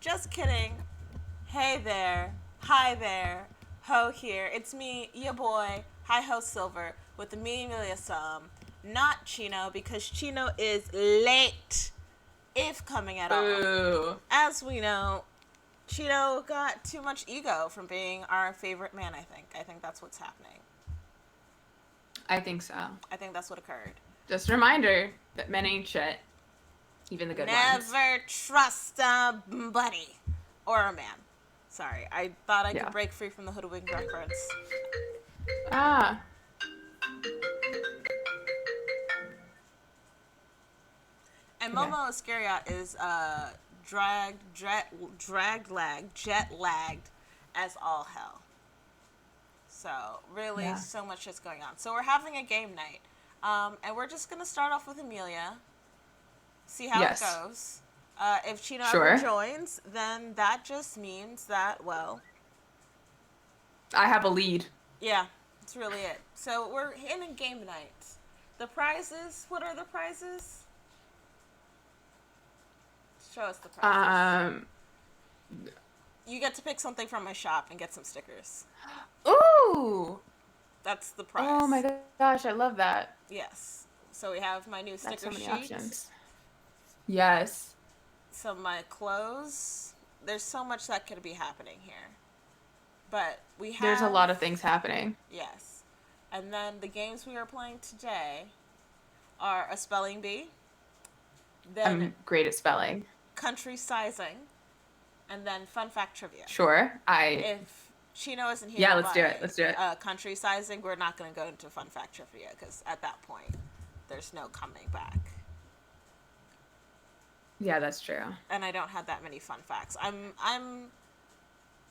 Just kidding. Hey there. Hi there. Ho here. It's me, your boy, Hi Ho Silver, with the Me Amelia Sum. Not Chino, because Chino is late, if coming at all. Boo. As we know, Chino got too much ego from being our favorite man, I think. I think that's what's happening. I think so. I think that's what occurred. Just a reminder that men ain't shit. Even the good ones. Never trust a buddy. Or a man. Sorry, I thought I could Yeah. break free from the hoodwink reference. Ah. And Okay. Momo Iscariot is jet lagged as all hell. So really, Yeah. so much is going on. So we're having a game night, and we're just gonna start off with Amelia, see how Yes. it goes. If Chino Sure. ever joins, then that just means that, well, I have a lead. yeah, that's really it. So we're in a game night. The prizes, what are the prizes? Show us the prizes. You get to pick something from my shop and get some stickers. Ooh. That's the prize. Oh my gosh, I love that. Yes. So we have my new That's sticker so many sheet. options. Yes. Some of my clothes. There's so much that could be happening here. But we have... There's a lot of things happening. Yes. And then the games we are playing today are a spelling bee. Then I'm great at spelling. country sizing. And then fun fact trivia. Sure. If Chino isn't here, Yeah, let's do it. Let's do it. Country sizing, we're not going to go into fun fact trivia because at that point, there's no coming back. Yeah, that's true. And I don't have that many fun facts. I'm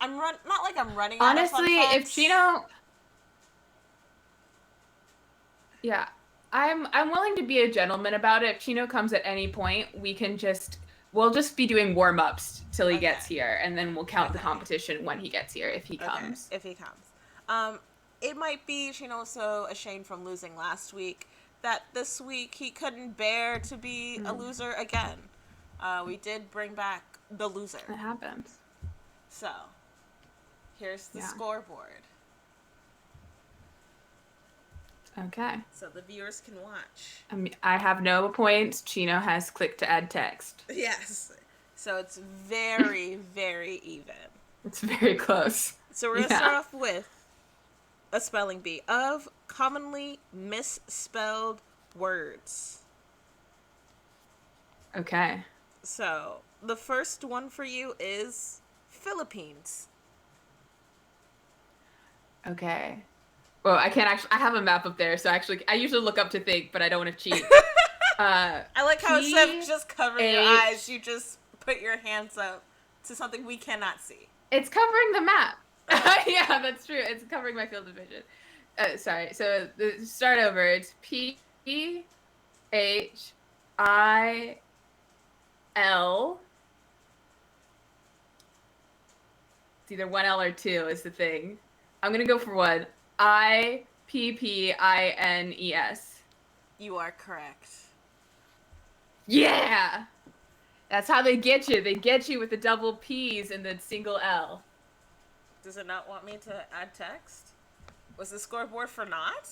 not like I'm running Honestly, out of fun if facts. Chino, yeah, I'm willing to be a gentleman about it. If Chino comes at any point, we'll just be doing warm-ups till he gets here, and then we'll count the competition when he gets here if he comes. If he comes. It might be Chino so ashamed from losing last week that this week he couldn't bear to be a loser again. We did bring back the loser. It happens. So, here's the scoreboard. Okay. So the viewers can watch. I have no points. Chino has click to add text. Yes. So it's very, very even. It's very close. So we're going to start off with a spelling bee of commonly misspelled words. Okay. So the first one for you is Philippines. Okay. Well, I can't actually. I have a map up there, so I usually look up to think, but I don't want to cheat. I like how instead of just covering your eyes, you just put your hands up to something we cannot see. It's covering the map. Yeah, that's true. It's covering my field of vision. Sorry. So start over. It's PHIL. It's either one L or two is the thing. I'm gonna go for one. IPPINES. You are correct. Yeah! That's how they get you. They get you with the double P's and the single L. Does it not want me to add text? Was the scoreboard for naught?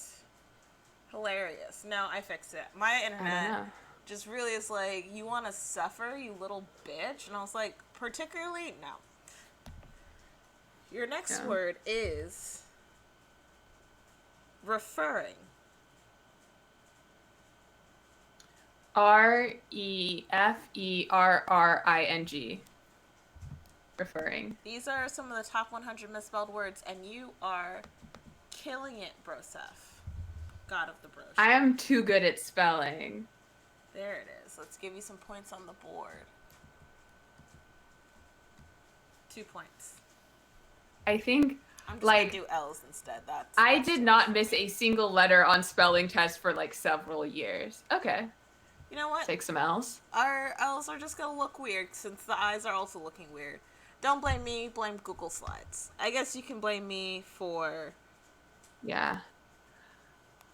Hilarious. No, I fixed it. My internet just really is like, you want to suffer, you little bitch? And I was like, particularly, no. Your next word is referring. REFERRING. Referring. These are some of the top 100 misspelled words, and you are killing it, Broseph. God of the Bro. I am too good at spelling. There it is. Let's give you some points on the board. 2 points. I think, I'm just gonna do L's instead. I did not miss a single letter on spelling tests for several years. Okay. You know what? Take some L's. Our L's are just gonna look weird since the I's are also looking weird. Don't blame me, blame Google Slides. I guess you can blame me for... Yeah.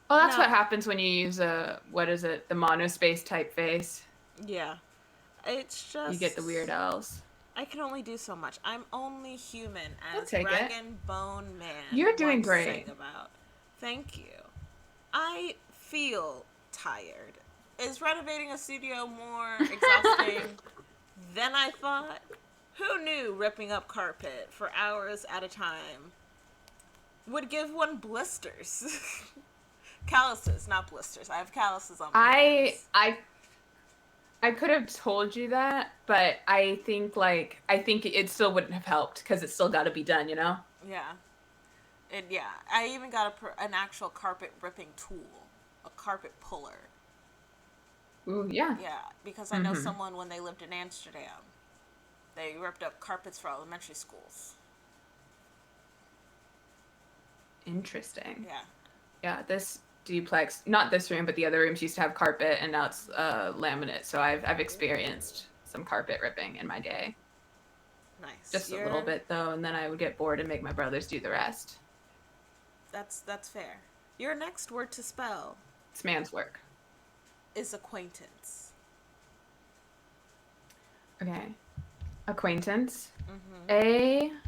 Well, that's what happens when you use the monospace typeface. Yeah. It's just... You get the weird L's. I can only do so much. I'm only human, I'll as take Rag it. and Bone Man You're doing once great. sang about. Thank you. I feel tired. Is renovating a studio more exhausting than I thought? Who knew ripping up carpet for hours at a time would give one blisters? Calluses, not blisters. I have calluses on my I hands. I I could have told you that, but I think it still wouldn't have helped because it's still got to be done, you know? Yeah. And yeah, I even got an actual carpet ripping tool, a carpet puller. Ooh, yeah. Yeah, because I know Mhm. someone when they lived in Amsterdam, they ripped up carpets for elementary schools. Interesting. Yeah. Yeah, this duplex, not this room, but the other rooms used to have carpet and now it's laminate. So I've experienced some carpet ripping in my day. Nice. Just a little bit though, and then I would get bored and make my brothers do the rest. That's fair. Your next word to spell It's man's work. is acquaintance. Okay. Acquaintance. Mm-hmm. AQUAINTANCE.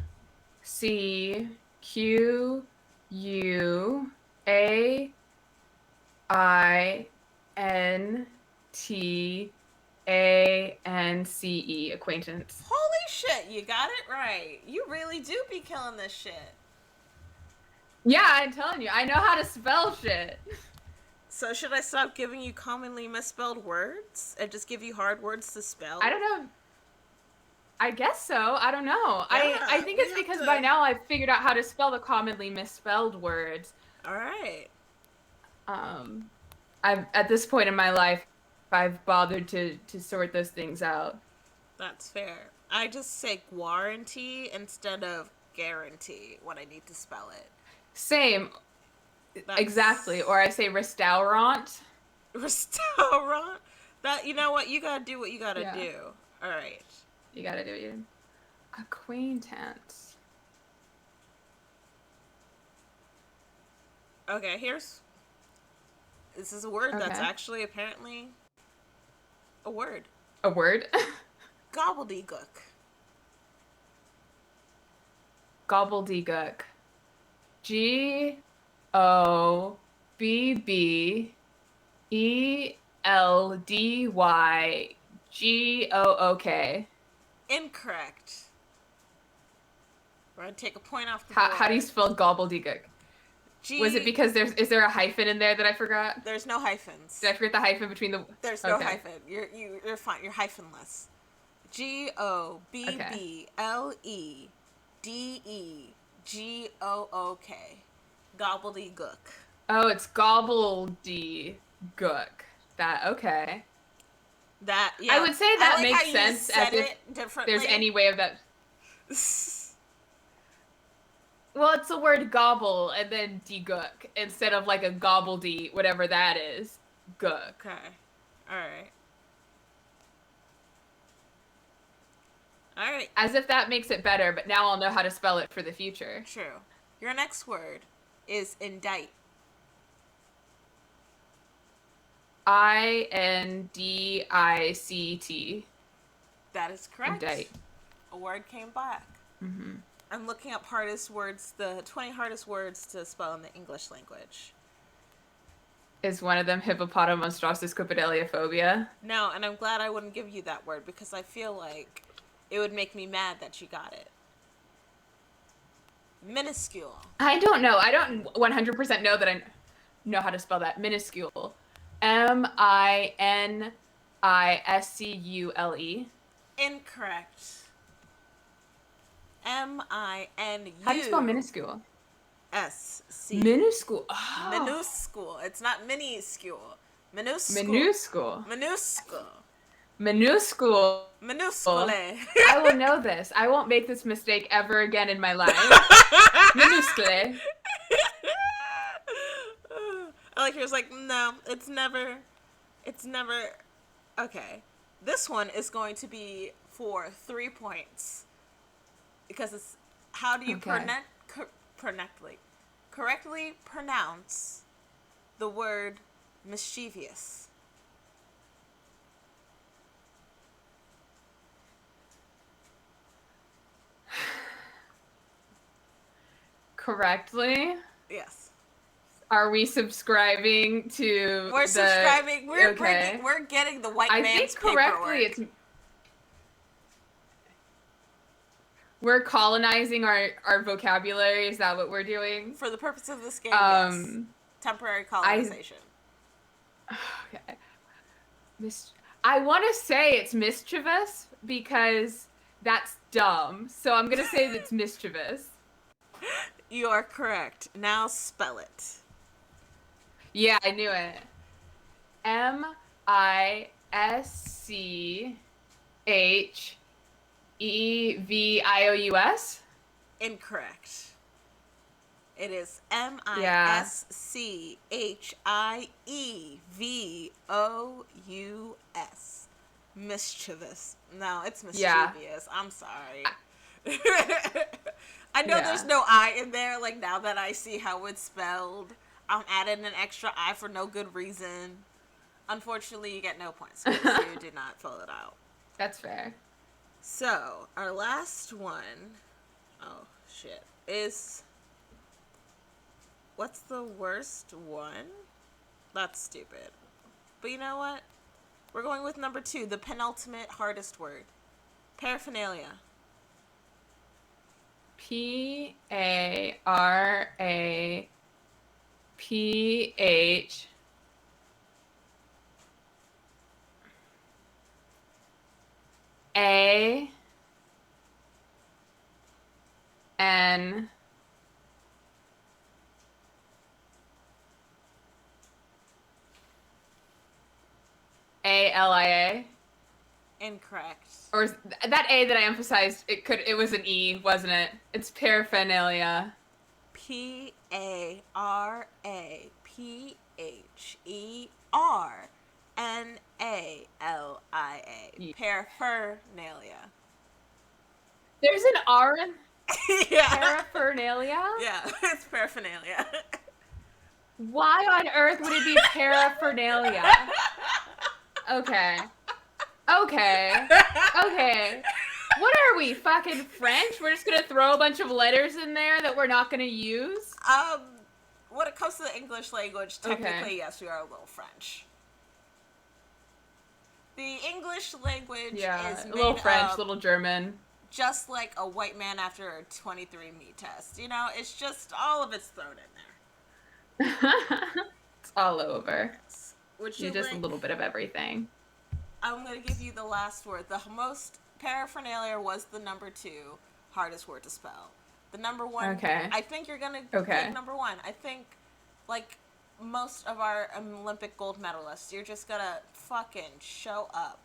Acquaintance. Holy shit, you got it right. You really do be killing this shit. Yeah, I'm telling you, I know how to spell shit. So should I stop giving you commonly misspelled words and just give you hard words to spell? I don't know. I guess so. I don't know. Yeah, I think it's because by now I've figured out how to spell the commonly misspelled words. All right. I've at this point in my life, I've bothered to sort those things out. That's fair. I just say warranty instead of guarantee when I need to spell it. Same, That's exactly. Or I say restaurant. restaurant. That you know what you gotta do what you gotta Yeah. do. All right. You gotta do it. Acquaintance. Okay, this is a word that's Okay. actually apparently a word. A word? Gobbledygook. Gobbledygook. GOBBELDYGOOK. Incorrect. We're gonna take a point off the board. How do you spell gobbledygook? Was it because is there a hyphen in there that I forgot? There's no hyphens. Did I forget the hyphen between the? There's no hyphen. You're fine. You're hyphenless. GOBBLEDEGOOK. Gobbledygook. Oh, it's gobbledygook. That okay. That yeah. I would say that like makes how sense you said as if it differently. there's any way of that. Well, it's the word gobble and then de-gook instead of like a gobbledy, whatever that is. Gook. Okay. Alright. Alright. As if that makes it better, but now I'll know how to spell it for the future. True. Your next word is indict. INDICT. That is correct. Indict. A word came back. Mm-hmm. I'm looking up hardest words, the 20 hardest words to spell in the English language. Is one of them hippopotamonstrosesquipedaliophobia? No, and I'm glad I wouldn't give you that word because I feel like it would make me mad that you got it. Minuscule. I don't know. I don't 100% know that I know how to spell that. Minuscule. MINISCULE. Incorrect. MINU. How do you spell minuscule? SC. Minuscule. Oh. Minuscule. It's not minuscule. Minuscule. Minuscule. Minuscule. Minuscule. Minuscule. I will know this. I won't make this mistake ever again in my life. Minuscule. I like here's like, no, it's never. Okay. This one is going to be for 3 points. Because it's, how do you correctly pronounce the word mischievous? correctly? Yes. Are we subscribing to We're subscribing. We're okay. we're getting the white I man's think correctly paperwork. it's we're colonizing our vocabulary. Is that what we're doing? For the purpose of this game, yes. Temporary colonization. Okay. I want to say it's mischievous because that's dumb. So I'm going to say that it's mischievous. You are correct. Now spell it. Yeah, I knew it. Mischevous? Incorrect. It is Mischievous. Mischievous. No, it's mischievous. Yeah. I'm sorry. I know there's no I in there. Like, now that I see how it's spelled, I'm adding an extra I for no good reason. Unfortunately, you get no points because you did not fill it out. That's fair. So, our last one, oh shit, is, what's the worst one? That's stupid. But you know what? We're going with number 2, the penultimate hardest word. Paraphernalia. Paraph. N ALIA. Incorrect. Or is that A that I emphasized? It was an E, wasn't it? It's paraphernalia. Paraphernalia. Paraphernalia. There's an R in Yeah. paraphernalia? Yeah, it's paraphernalia. Why on earth would it be paraphernalia? Okay. What are we, fucking French? We're just gonna throw a bunch of letters in there that we're not gonna use? When it comes to the English language, technically, yes, we are a little French. The English language is made a little French, up little German. just like a white man after a 23andMe test. You know, it's just, all of it's thrown in there. It's all over. Would you just a little bit of everything. I'm going to give you the last word. The most paraphernalia was the number 2 hardest word to spell. The number 1, okay. I think you're going to pick number 1. I think, like most of our Olympic gold medalists, you're just going to fucking show up.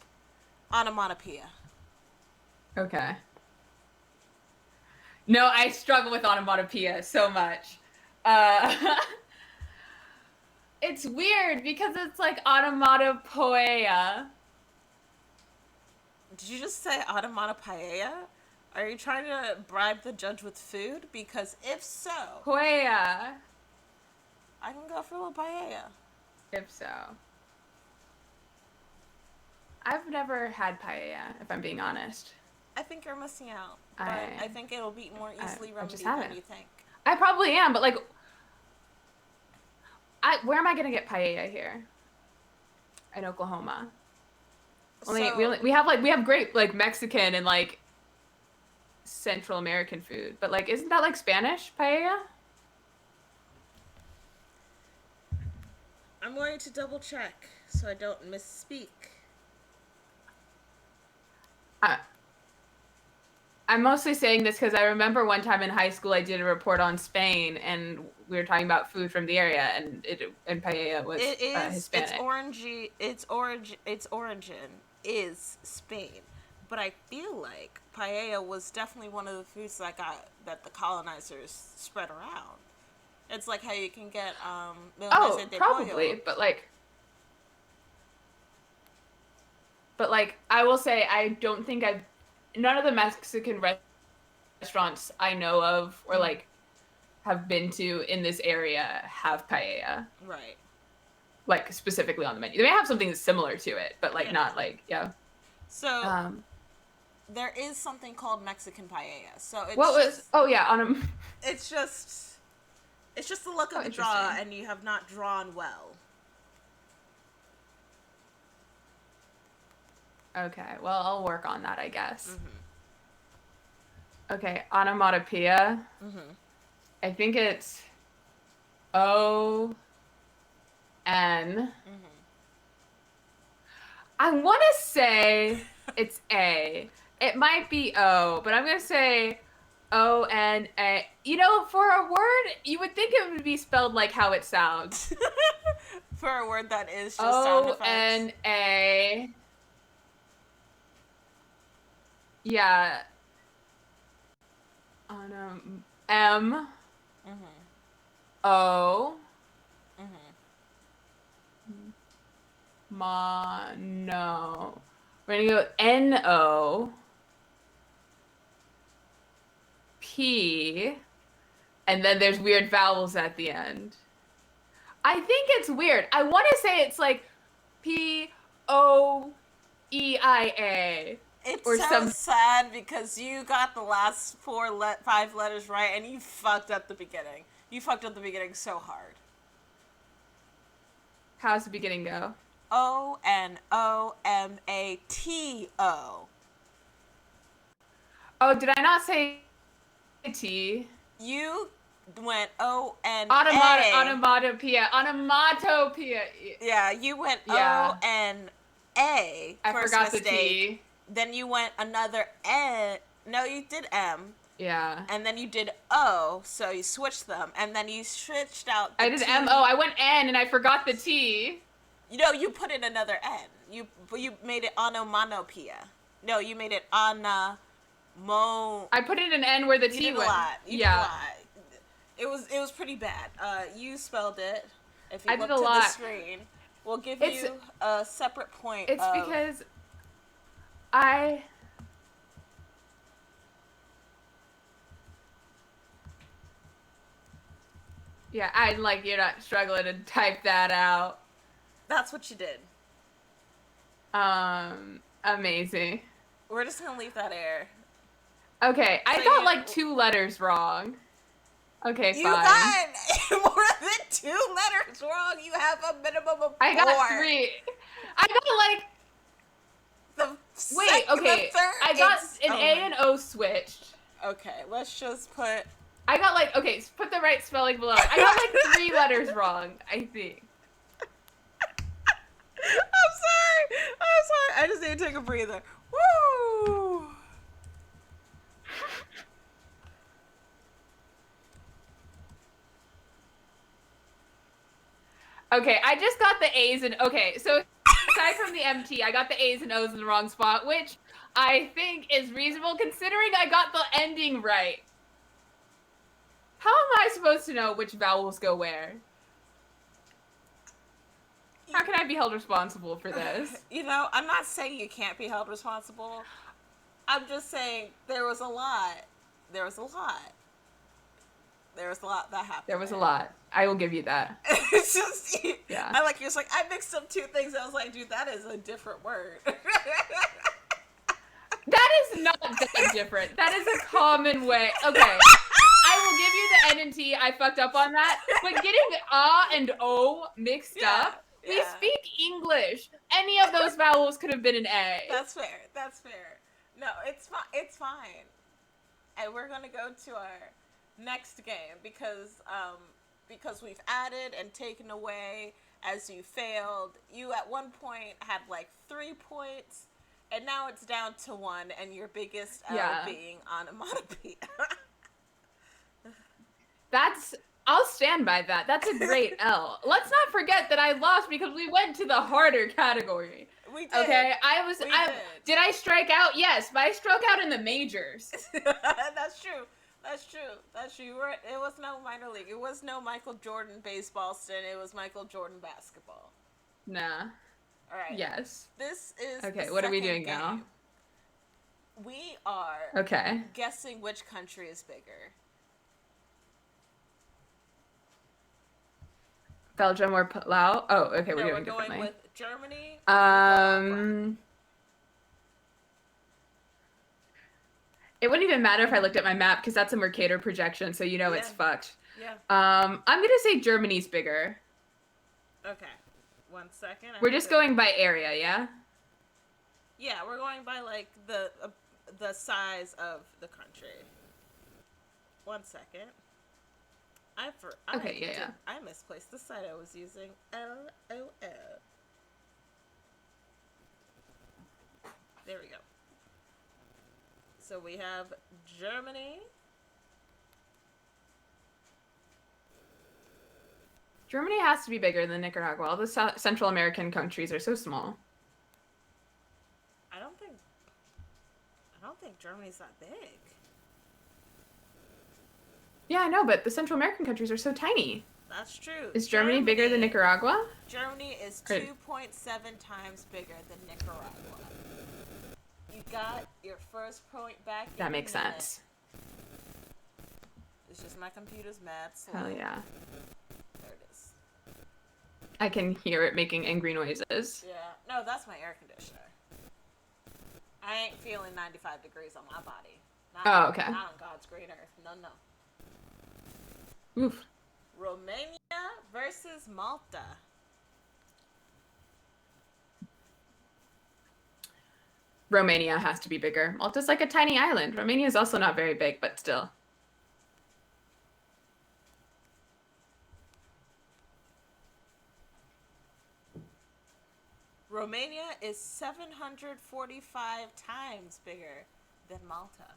Onomatopoeia. Okay. No, I struggle with onomatopoeia so much. It's weird because it's like onomatopoeia. Did you just say onomatopoeia? Are you trying to bribe the judge with food? Because if so... Poeia. I can go for la paella. If so. I've never had paella, if I'm being honest. I think you're missing out. But I think it'll be more easily remedied than you think. I probably am, but like... where am I going to get paella here? In Oklahoma. We have great like Mexican and like Central American food, but like isn't that like Spanish paella? I'm going to double check so I don't misspeak. I'm mostly saying this because I remember one time in high school I did a report on Spain and we were talking about food from the area and paella was Hispanic. Its origin is Spain, but I feel like paella was definitely one of the foods that the colonizers spread around. It's like how you can get probably, but like I will say I don't think none of the Mexican restaurants I know of or like have been to in this area have paella. Right. Like specifically on the menu. They may have something that's similar to it, but like not like So there is something called Mexican paella. So it's what was it's just It's just the luck of the draw, and you have not drawn well. Okay, well, I'll work on that, I guess. Okay, onomatopoeia. I think it's O N. I want to say it's A. It might be O, but I'm going to say O-N-A. You know, for a word, you would think it would be spelled like how it sounds. For a word that is just sound effects. O-N-A. Yeah. M. O. No. We're gonna go N-O. P. And then there's weird vowels at the end. I think it's weird. I want to say it's like P-O-E-I-A. It's so sad because you got the last 5 letters right and you fucked up the beginning. You fucked up the beginning so hard. How's the beginning go? O-N-O-M-A-T-O. Oh, did I not say T? You went O-N-A. Onomatopoeia. Yeah, you went O-N-A. I forgot mistake. The T. Then you went another N. No, you did M. Yeah. And then you did O, so you switched them. And then you switched out the I did T. M-O. I went N and I forgot the T. You know, you put in another N. You made it onomatopoeia. No, you made it I put in an N where the T went. You did a lot. It was pretty bad. You spelled it. If you look to the screen, we'll give you a separate point. It's because I'd like you're not struggling to type that out. That's what you did. Amazing. We're just gonna leave that air. Okay, I got like 2 letters wrong. Okay, fine. You got more than 2 letters wrong. You have a minimum of 4. I got 3. I got like the third. I got an A and O switched. Okay, let's just put. I got like put the right spelling below it. I got like 3 letters wrong, I think. I'm sorry. I just need to take a breather. Woo! Okay, I just got the A's and so aside from the MT, I got the A's and O's in the wrong spot, which I think is reasonable considering I got the ending right. How am I supposed to know which vowels go where? How can I be held responsible for this? You know, I'm not saying you can't be held responsible. I'm just saying there was a lot. There was a lot that happened. There was a lot. I will give you that. It's just, yeah. You're just like, I mixed up 2 things. I was like, dude, that is a different word. That is not that different. That is a common way. Okay. I will give you the N and T. I fucked up on that. But getting A and O mixed up, we speak English. Any of those vowels could have been an A. That's fair. No, it's fine. And we're going to go to our next game because we've added and taken away as you failed. You at one point had like 3 points, and now it's down to 1, and your biggest L being onomatopoeia. I'll stand by that. That's a great L. Let's not forget that I lost because we went to the harder category. We did. Okay, did I strike out? Yes, but I struck out in the majors. That's true. It was no minor league. It was no Michael Jordan baseball stint. It was Michael Jordan basketball. Nah. All right. Yes. This is okay. What are we doing game. now? We are guessing which country is bigger. Belgium or Laos? Oh, okay. We're doing differently. We're going with Germany. It wouldn't even matter if I looked at my map because that's a Mercator projection, so it's fucked. Yeah. I'm gonna say Germany's bigger. Okay. 1 second. We're just going by area, yeah? Yeah, we're going by like the size of the country. 1 second. Okay, yeah. I misplaced the site I was using. LOL. There we go. So we have Germany. Germany has to be bigger than Nicaragua. All the Central American countries are so small. I don't think Germany's that big. Yeah, I know, but the Central American countries are so tiny. That's true. Is Germany bigger than Nicaragua? Germany is 2.7 times bigger than Nicaragua. You got your first point back. That makes sense. It's just my computer's mad slow. Hell yeah. There it is. I can hear it making angry noises. Yeah. No, that's my air conditioner. I ain't feeling 95 degrees on my body. Okay. Not on God's green earth. No. Oof. Romania versus Malta. Romania has to be bigger. Malta's like a tiny island. Romania is also not very big, but still. Romania is 745 times bigger than Malta.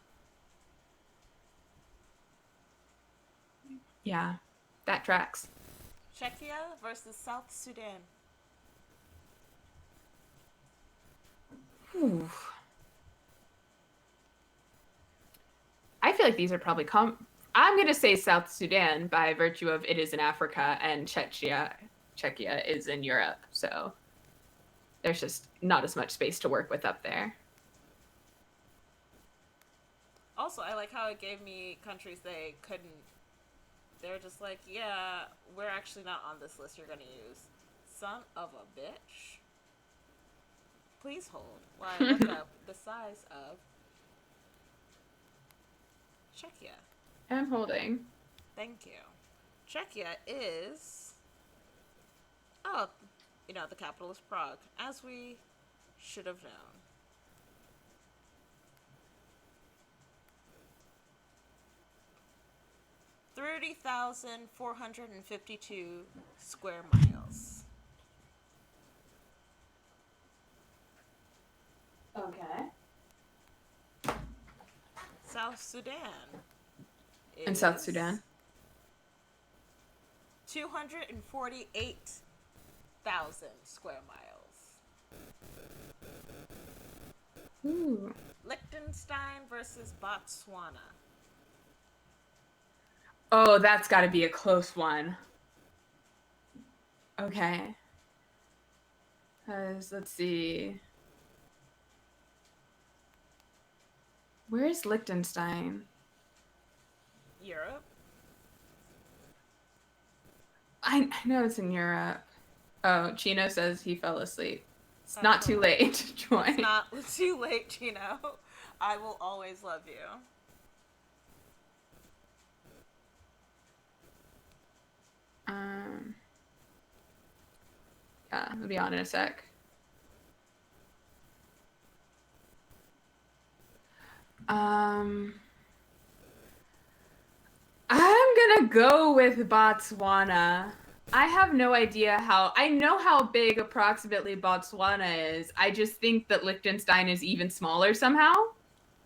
Yeah, that tracks. Czechia versus South Sudan. Ooh. I feel like these are probably I'm going to say South Sudan by virtue of it is in Africa and Czechia is in Europe. So there's just not as much space to work with up there. Also, I like how it gave me countries they couldn't. They're just like, yeah, we're actually not on this list you're going to use. Son of a bitch. Please hold while I look up the size of Czechia. I'm holding. Thank you. Czechia is... Oh, the capital is Prague, as we should have known. $30,452 square miles. Okay. South Sudan. And South Sudan? 248,000 square miles. Ooh. Liechtenstein versus Botswana. Oh, that's got to be a close one. Okay. Let's see. Where is Liechtenstein? Europe. I know it's in Europe. Oh, Chino says he fell asleep. It's not too late to join. It's not too late, Chino. I will always love you. Yeah, I'll be on in a sec. I'm gonna go with Botswana. I have no idea I know how big approximately Botswana is. I just think that Liechtenstein is even smaller somehow.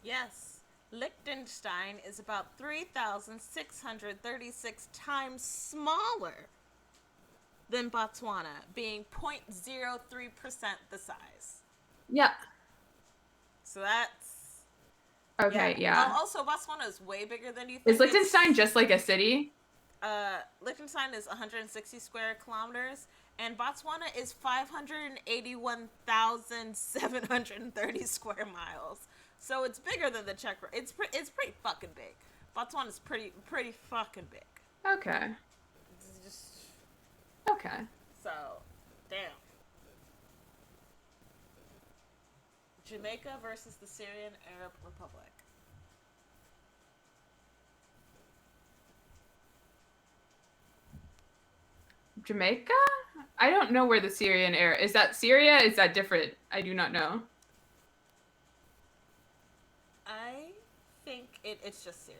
Yes. Liechtenstein is about 3,636 times smaller than Botswana, being 0.03% the size. Yeah. So that's... Okay, yeah. Also, Botswana is way bigger than you think. Is Liechtenstein just like a city? Liechtenstein is 160 square kilometers, and Botswana is 581,730 square miles. So it's bigger than the Czech. It's pretty fucking big. Botswana is pretty fucking big. Okay. It's just... Okay. So, damn. Jamaica versus the Syrian Arab Republic. Jamaica? I don't know where the Syrian era is. That Syria? Is that different? I do not know. I think it's just Syria.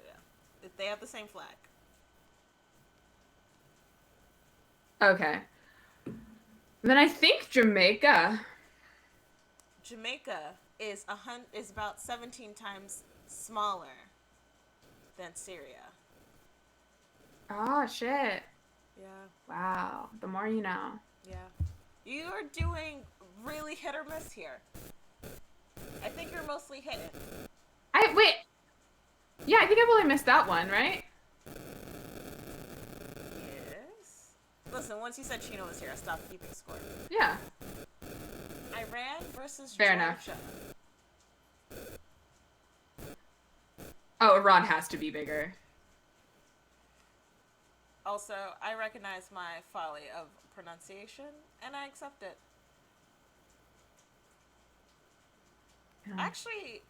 They have the same flag. Okay. Then I think Jamaica. Jamaica is about 17 times smaller than Syria. Oh shit. Yeah. Wow. The more you know. Yeah. You are doing really hit or miss here. I think you're mostly hitting. Wait. Yeah, I think I've only missed that one, right? Yes. Listen, once you said Chino was here, I stopped keeping score. Yeah. Iran versus Fair Georgia. enough. Oh, Iran has to be bigger. Also, I recognize my folly of pronunciation, and I accept it. I actually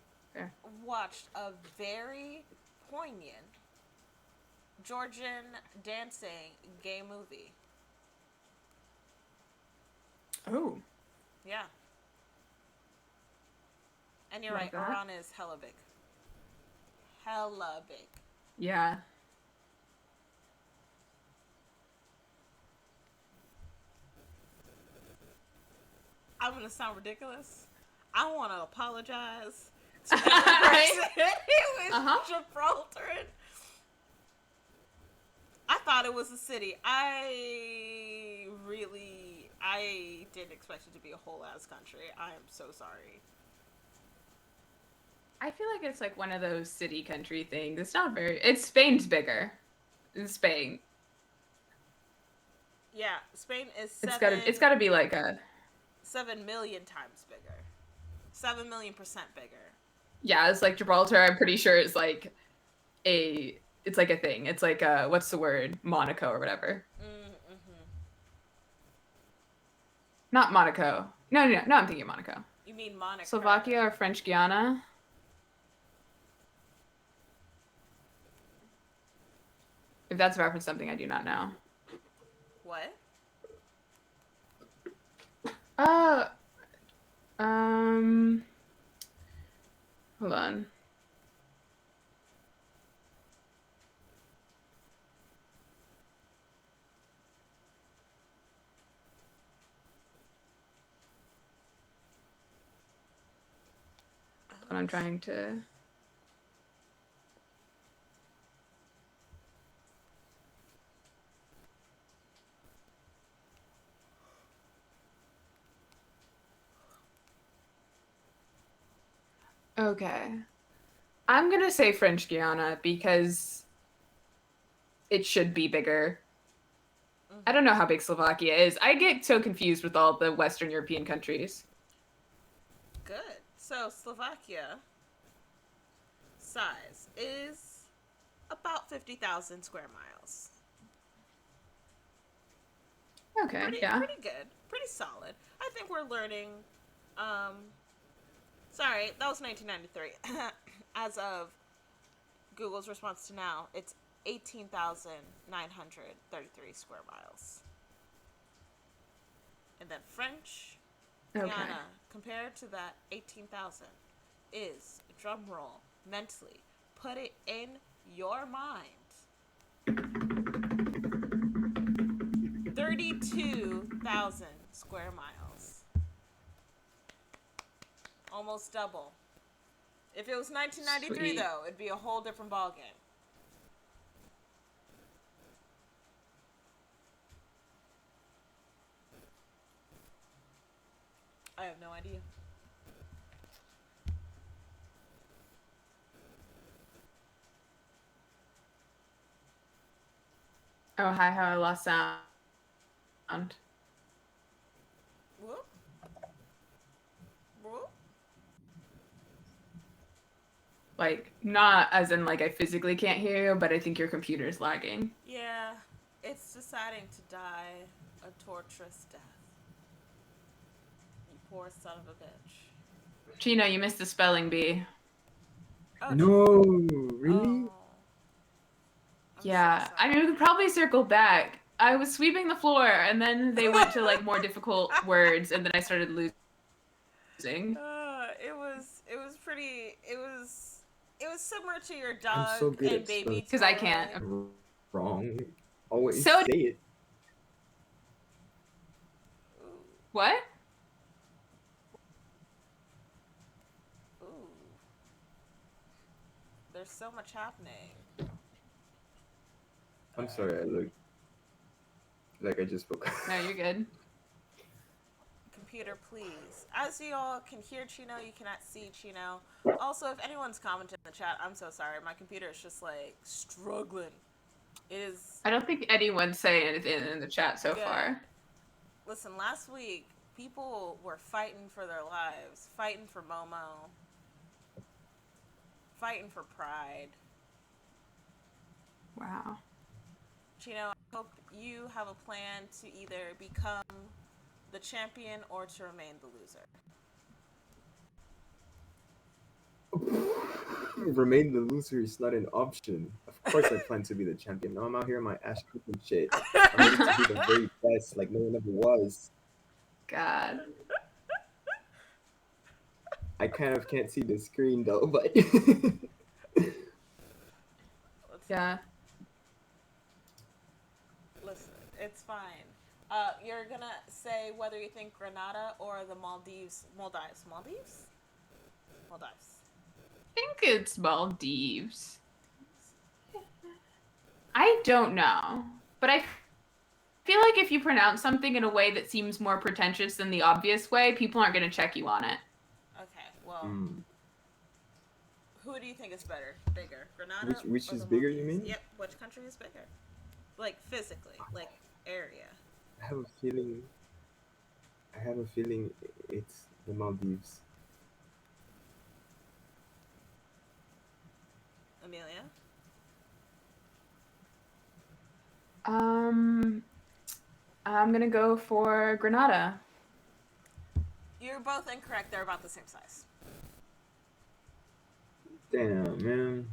watched a very poignant Georgian dancing gay movie. Oh. Yeah. And you're Like right, that? Iran is hella big. Hella big. Yeah. I'm gonna sound ridiculous. I want to apologize to every person who is Gibraltar. I thought it was a city. I didn't expect it to be a whole ass country. I am so sorry. I feel like it's like one of those city country things. It's Spain's bigger. It's Spain. Yeah, Spain is It's gotta be like a 7 million times bigger. 7 million% bigger. Yeah, it's like Gibraltar. I'm pretty sure it's like it's like a thing. It's like what's the word? Monaco or whatever. Mm-hmm. Not Monaco. No, I'm thinking Monaco. You mean Monaco? Slovakia or French Guiana? If that's a reference to something I do not know. What? Hold on. What I'm trying to. Okay. I'm gonna say French Guiana because it should be bigger. Mm-hmm. I don't know how big Slovakia is. I get so confused with all the Western European countries. Good. So Slovakia size is about 50,000 square miles. Okay, Pretty good. Pretty solid. I think we're learning. Sorry, that was 1993. As of Google's response to now, it's 18,933 square miles. And then French Guiana, compared to that 18,000, is, drum roll, mentally, put it in your mind, 32,000 square miles. Almost double. If it was 1993, though, it'd be a whole different ballgame. I have no idea. Oh, hi, how I lost sound. Whoop. Whoop. Like, not as in, like, I physically can't hear you, but I think your computer's lagging. Yeah, it's deciding to die a torturous death. You poor son of a bitch. Chino, you missed the spelling bee. Oh, no, really? Oh. Yeah, I mean, we could probably circle back. I was sweeping the floor, and then they went to like more difficult words, and then I started losing. It was pretty. It was similar to your I'm dog so good and at baby spelling Because I can't. wrong. Always So- say it. Ooh, What? ooh. There's so much happening. I'm sorry, I look like I just spoke. No, you're good. Computer, please. As you all can hear Chino, you cannot see Chino. Also, if anyone's commenting in the chat, I'm so sorry. My computer is just like struggling. It is. I don't think anyone's saying anything in the chat so Good. far. Listen, last week people were fighting for their lives, fighting for Momo, fighting for pride. Wow. Chino, I hope you have a plan to either become the champion or to remain the loser. Remain the loser is not an option. Of course, I plan to be the champion. Now I'm out here in my ash cooking shit. I'm ready to be the very best, like no one ever was. God. I kind of can't see the screen though, but Yeah. Listen, it's fine. You're gonna say whether you think Grenada or the Maldives. I think it's Maldives. I don't know. But I feel like if you pronounce something in a way that seems more pretentious than the obvious way, people aren't going to check you on it. Okay, well, who do you think is bigger, Grenada? Which or is the bigger, you Maldives? mean? Yep. Which country is bigger? Like physically, like area. I have a feeling it's the Maldives. Amelia. I'm gonna go for Grenada. You're both incorrect. They're about the same size. Damn, man.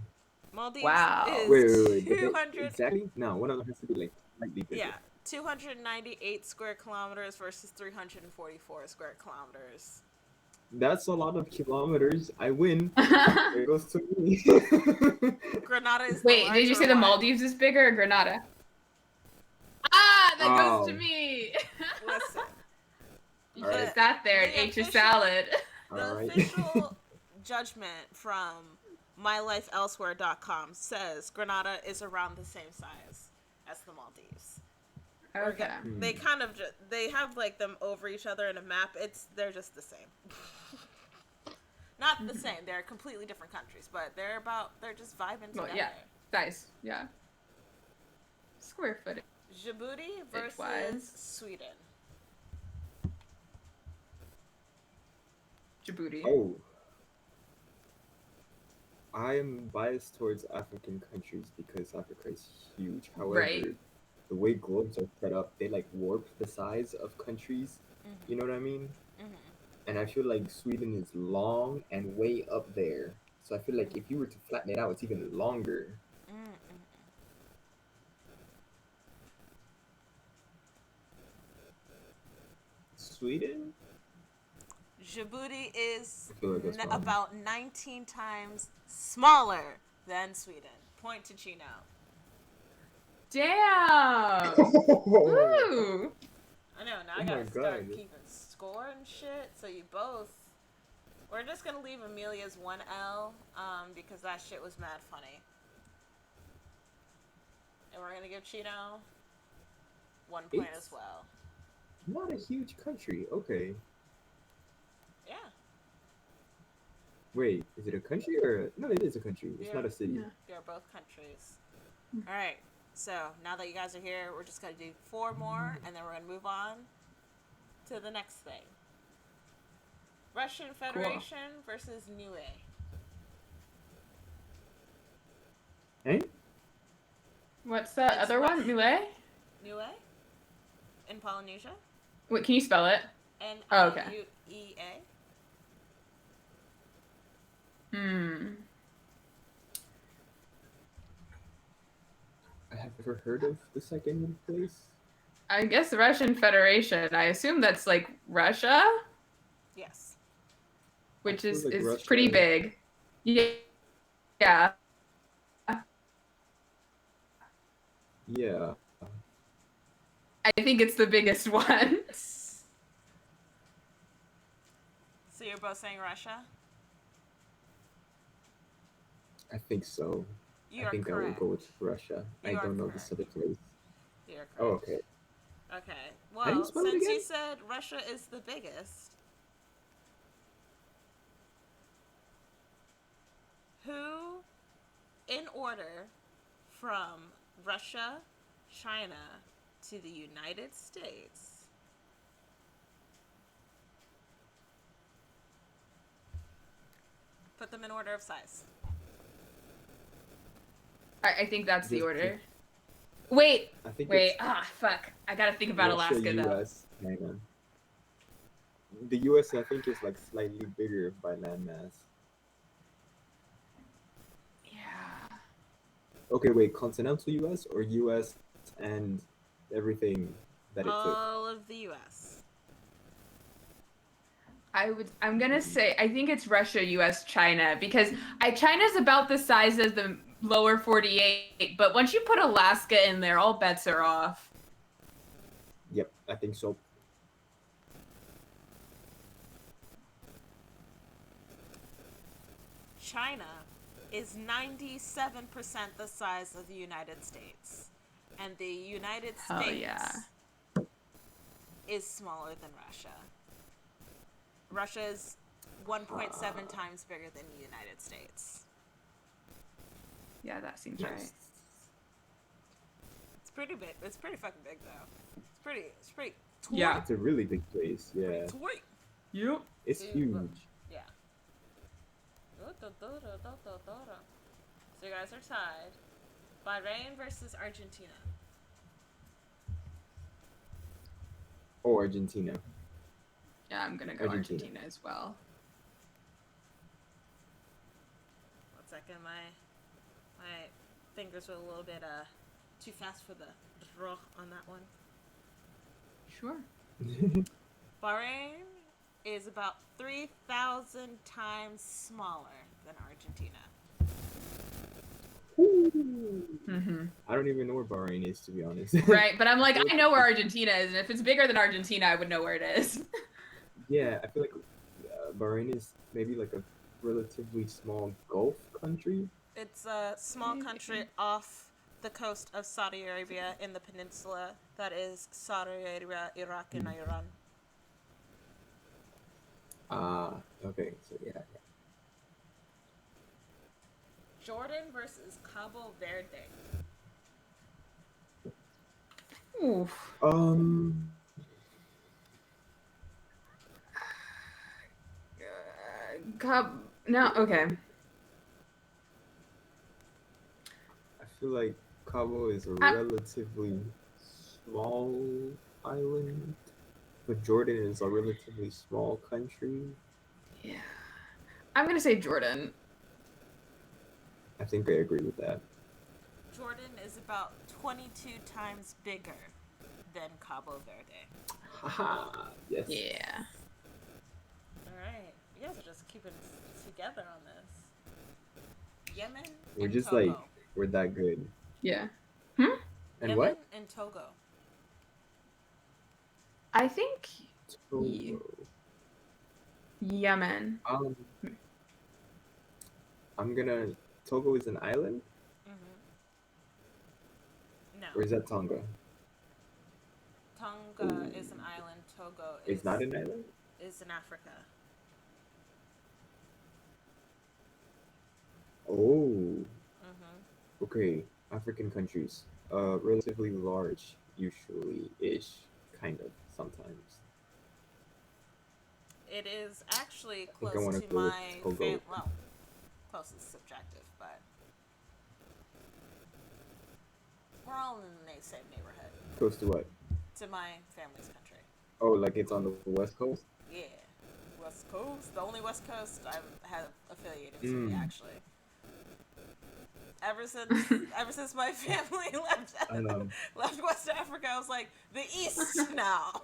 Maldives Wow. is Wait. 200. Exactly? No, one of them has to be like slightly bigger. Yeah, 298 square kilometers versus 344 square kilometers. That's a lot of kilometers. I win. There goes to me. Grenada is. Wait, did you say the one. Maldives is bigger or Grenada? Ah, that goes to Oh. me. Listen, You All should have right. sat there and The ate your official- salad. the Alright. official judgment from MyLifeElsewhere.com says Grenada is around the same size as the Maldives. Okay. They kind of they have like them over each other in a map. They're just the same. Not the same. They're completely different countries, but they're just vibing together. Well, yeah. Nice. Yeah. Square footage. Djibouti versus Wise. Sweden. Djibouti. Oh. I am biased towards African countries because Africa is huge. However, Right. the way globes are set up, they like warp the size of countries. Mm-hmm. You know what I mean? Mm-hmm. And I feel like Sweden is long and way up there. So I feel like if you were to flatten it out, it's even longer. Mm-hmm. Sweden? Djibouti is I feel like that's wrong. about 19 times smaller than Sweden. Point to Chino. Damn. Woo. I know, now Oh I my gotta start God. keeping score and shit, so you both... We're just gonna leave Amelia's 1L, because that shit was mad funny. And we're gonna give Chino 1 point It's- as well. Not a huge country. Okay. Yeah. Wait, is it a country or no? It is a country. It's Yeah. not a city. Yeah. They're both countries. Alright, so now that you guys are here, we're just gonna do 4 more, and then we're gonna move on to the next thing. Russian Federation versus Niue. Hey? What's the It's other rough. one? Niue? Niue? In Polynesia? Wait, can you spell it? Oh, okay. N-I-U-E-A? I have never heard of the second place. I guess the Russian Federation. I assume that's like Russia, Yes. which I feel like is Russia. pretty big. Yeah. Yeah. Yeah. I think it's the biggest one. So you're both saying Russia? I think so. You I are think I will correct. go with Russia. I You are don't know correct. this other place. You're correct. Oh, okay. Okay. How do you Well, spell it since you again? said Russia is the biggest, who, in order from Russia, China, to the United States, put them in order of size. I think that's the Just- order. Wait. I think Wait. it's Ah, fuck. I gotta think about Russia, Alaska though. US, China. The US, I think, is like slightly bigger by landmass. Yeah. Okay, wait, continental US or US and everything that it took? All of the U.S. I'm gonna say I think it's Russia, US, China because China's about the size of the lower 48, but once you put Alaska in there, all bets are off. Yep, I think so. China is 97% the size of the United States. And the United Hell States yeah. is smaller than Russia. Russia is 1.7 times bigger than the United States. Yeah, that seems Yes. right. It's pretty big. It's pretty fucking big though. It's pretty Yeah. It's a really big place. Yeah, Toy. Yep. it's Dude, huge. Yeah. So you guys are tied. Bahrain versus Argentina. Oh, Argentina. Yeah, I'm gonna go Argentina. Argentina as well. 1 second, my fingers were a little bit too fast for the draw on that one. Sure. Bahrain is about 3,000 times smaller than Argentina. Mm-hmm. I don't even know where Bahrain is, to be honest. Right, but I'm like, I know where Argentina is, and if it's bigger than Argentina, I would know where it is. Yeah, I feel like Bahrain is maybe like a relatively small Gulf country. It's a small country off the coast of Saudi Arabia in the peninsula that is Saudi Arabia, Iraq, and Iran. Okay, so yeah. Jordan versus Cabo Verde. Oof. No, okay. I feel like Cabo is a relatively small island, but Jordan is a relatively small country. Yeah. I'm gonna say Jordan. I think I agree with that. Jordan is about 22 times bigger than Cabo Verde. Haha, yes. Yeah. Alright, you guys are just keeping it together on this. Yemen We're and just Togo. like, we're that good. Yeah. And Yemen what? and Togo. I think Togo. Yemen. I'm gonna. Togo is an island, No. or is that Tonga? Tonga is an island. Togo It's not an island. is in Africa. Oh. Okay, African countries. Relatively large, usually-ish, kind of, sometimes. It is actually think I close wanna to go with my Togo. well, close is subjective, but we're all in the same neighborhood. Close to what? To my family's country. Oh, like it's on the west coast? Yeah. West Coast. The only West Coast I have affiliated to, actually. ever since my family Um, left West Africa, I was like, the East now.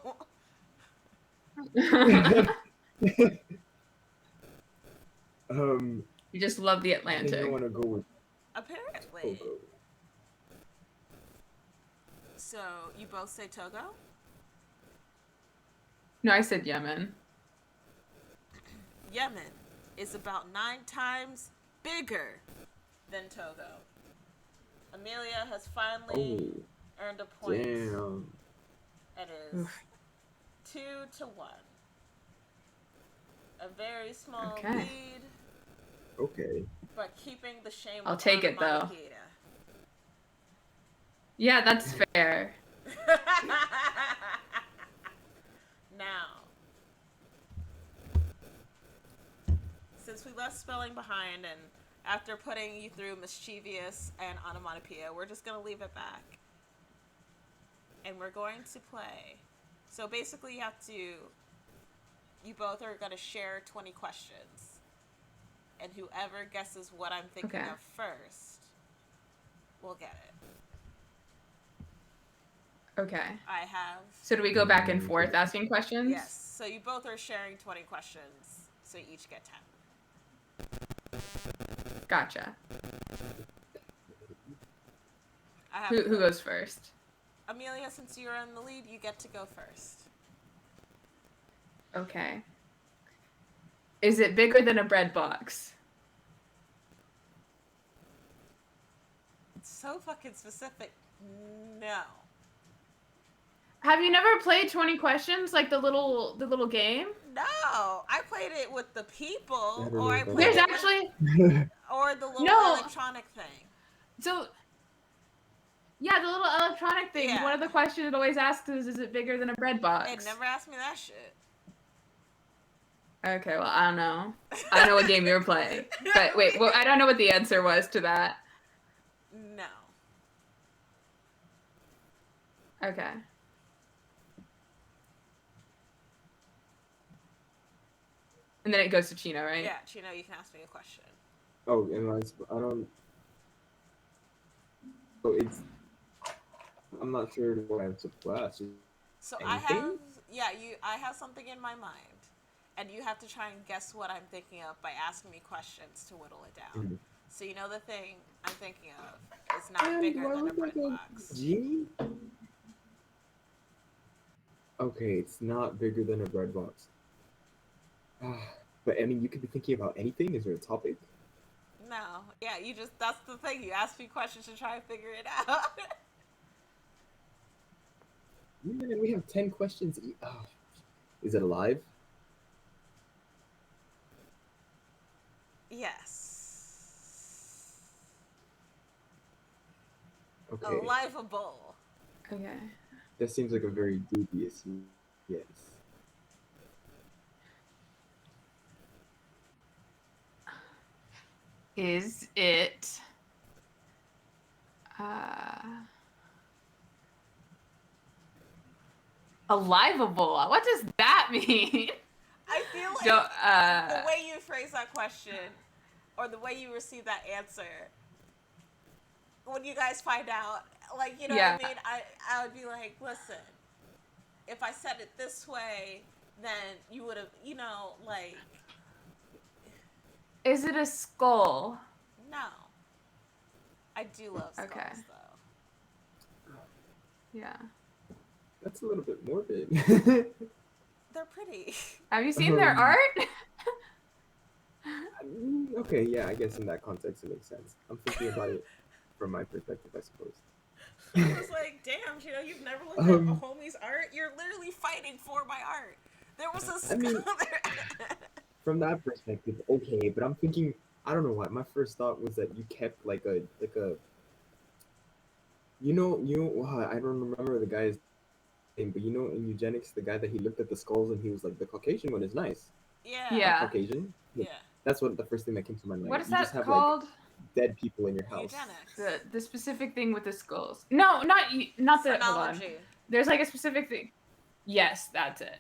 You just love the I think I Atlantic. want to go with Apparently. Togo. So you both say Togo? No, I said Yemen. Yemen is about 9 times bigger than Togo. Amelia has finally earned a point. Damn. It is 2-1. A very small lead. Okay. But keeping the shame. I'll take it though. Yeah, that's fair. Now, since we left spelling behind and after putting you through mischievous and onomatopoeia, we're just going to leave it back. And we're going to play. So basically you both are going to share 20 questions. And whoever guesses what I'm thinking of first will get it. Okay. I have... So do we go back and forth asking questions? Yes. So you both are sharing 20 questions. So you each get 10. Gotcha. I have Who goes first? Amelia, since you're in the lead, you get to go first. Okay. Is it bigger than a bread box? It's so fucking specific. No. Have you never played 20 questions, like the little game? No, I played it with the people, don't or I know played There's it actually or the little No. electronic thing. So yeah, the little electronic thing. Yeah. One of the questions it always asks is it bigger than a bread box? It never asked me that shit. Okay, well, I don't know. I don't know what game you were playing. But wait, well, I don't know what the answer was to that. No. Okay. And then it goes to Chino, right? Yeah, Chino, you can ask me a question. Oh, and I don't. So I'm not sure what I have to ask. So Anything? I have something in my mind, and you have to try and guess what I'm thinking of by asking me questions to whittle it down. Mm-hmm. So you know the thing I'm thinking of is not bigger than a bread box. Genie? Okay, it's not bigger than a bread box. But I mean, you could be thinking about anything. Is there a topic? No. Yeah, that's the thing. You ask me questions to try and figure it out. Man, we have 10 questions. Is it alive? Yes. Okay. Aliveable. Okay. That seems like a very dubious yes. Is it aliveable? What does that mean? I feel like the way you phrase that question or the way you receive that answer, when you guys find out, like, you know what I mean? I would be like, listen, if I said it this way, then you would have, you know, like... Is it a skull? No. I do love skulls, though. Yeah. That's a little bit morbid. They're pretty. Have you seen their art? Okay, yeah, I guess in that context it makes sense. I'm thinking about it from my perspective, I suppose. I was like, damn, you know, you've never looked at a homie's art? You're literally fighting for my art. There was a skull there. From that perspective, okay, but I'm thinking, I don't know why. My first thought was that you kept like a you know, I don't remember the guy's name, but you know, in eugenics, the guy that he looked at the skulls and he was like, the Caucasian one is nice. Yeah. Yeah. Caucasian. Yeah. That's what the first thing that came to my mind. What is you just that have, called? Like, dead people in your house. Eugenics. The specific thing with the skulls. No, not the. Hold on. There's like a specific thing. Yes, that's it.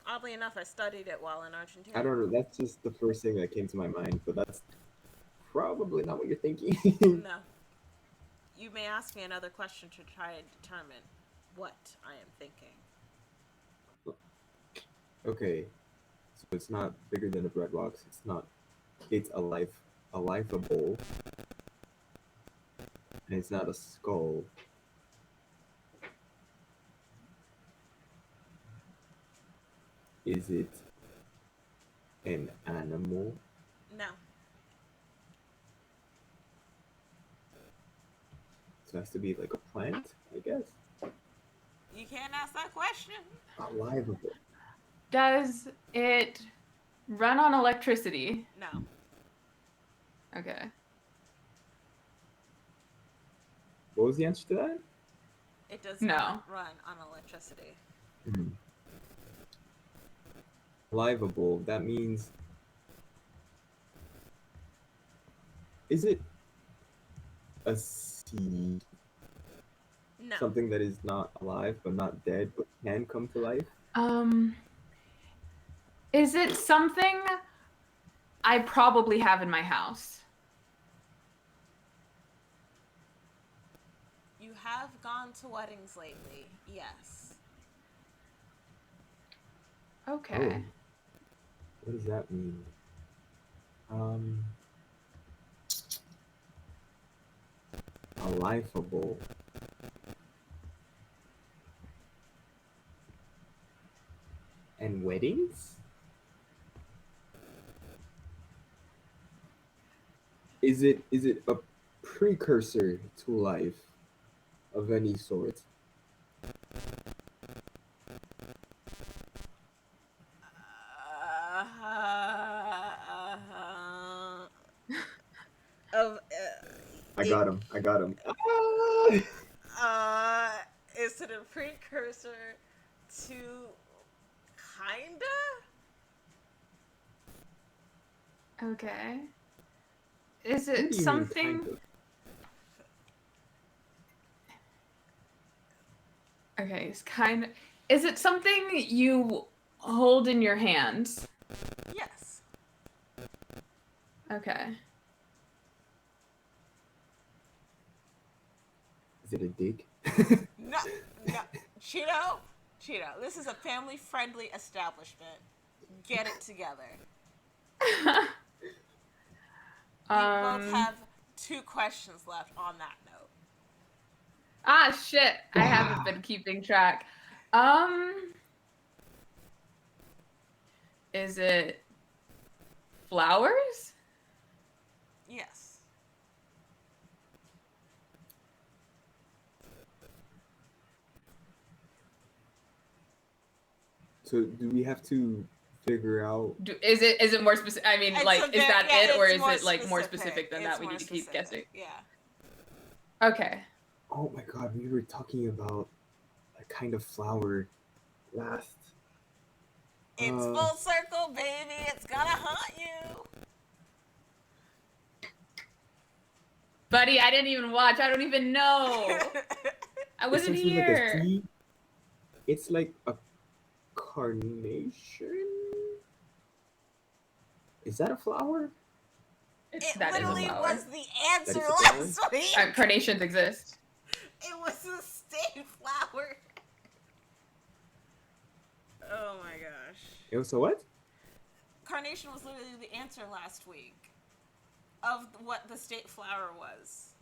Oddly enough, I studied it while in Argentina. I don't know. That's just the first thing that came to my mind, but that's probably not what you're thinking. No. You may ask me another question to try and determine what I am thinking. Okay, so it's not bigger than a bread box. It's aliveable, and it's not a skull. Is it an animal? No. So it has to be like a plant, I guess. You can't ask that question. Aliveable. Does it run on electricity? No. Okay. What was the answer to that? It does No. not run on electricity. Aliveable. That means. Is it a seed? No. Something that is not alive but not dead but can come to life? Is it something I probably have in my house? You have gone to weddings lately. Yes. Okay. Oh. What does that mean? Aliveable. And weddings? Is it a precursor to life of any sort? I got him. Is it a precursor to kinda? Okay. Is What it do you mean, something? kind of? Okay, it's kind of. Is it something you hold in your hands? Yes. Okay. Is it a dig? No. Cheeto, this is a family-friendly establishment. Get it together. You both have 2 questions left on that note. Ah, shit. I haven't been keeping track. Is it flowers? Yes. So do we have to figure out? Is it more specific? I mean, It's like, is that it, or is more it like more specific. specific than It's that? We more need to keep guessing. specific. Yeah. Okay. Oh my god, we were talking about a kind of flower last. It's full circle, baby. It's gonna haunt you. Buddy, I didn't even watch. I don't even know. I wasn't here. Like it's like a carnation. Is that a flower? It that literally is a flower. was the answer That is a last week. Carnations exist. It was a state flower. Oh my gosh. It was a what? Carnation was literally the answer last week of what the state flower was.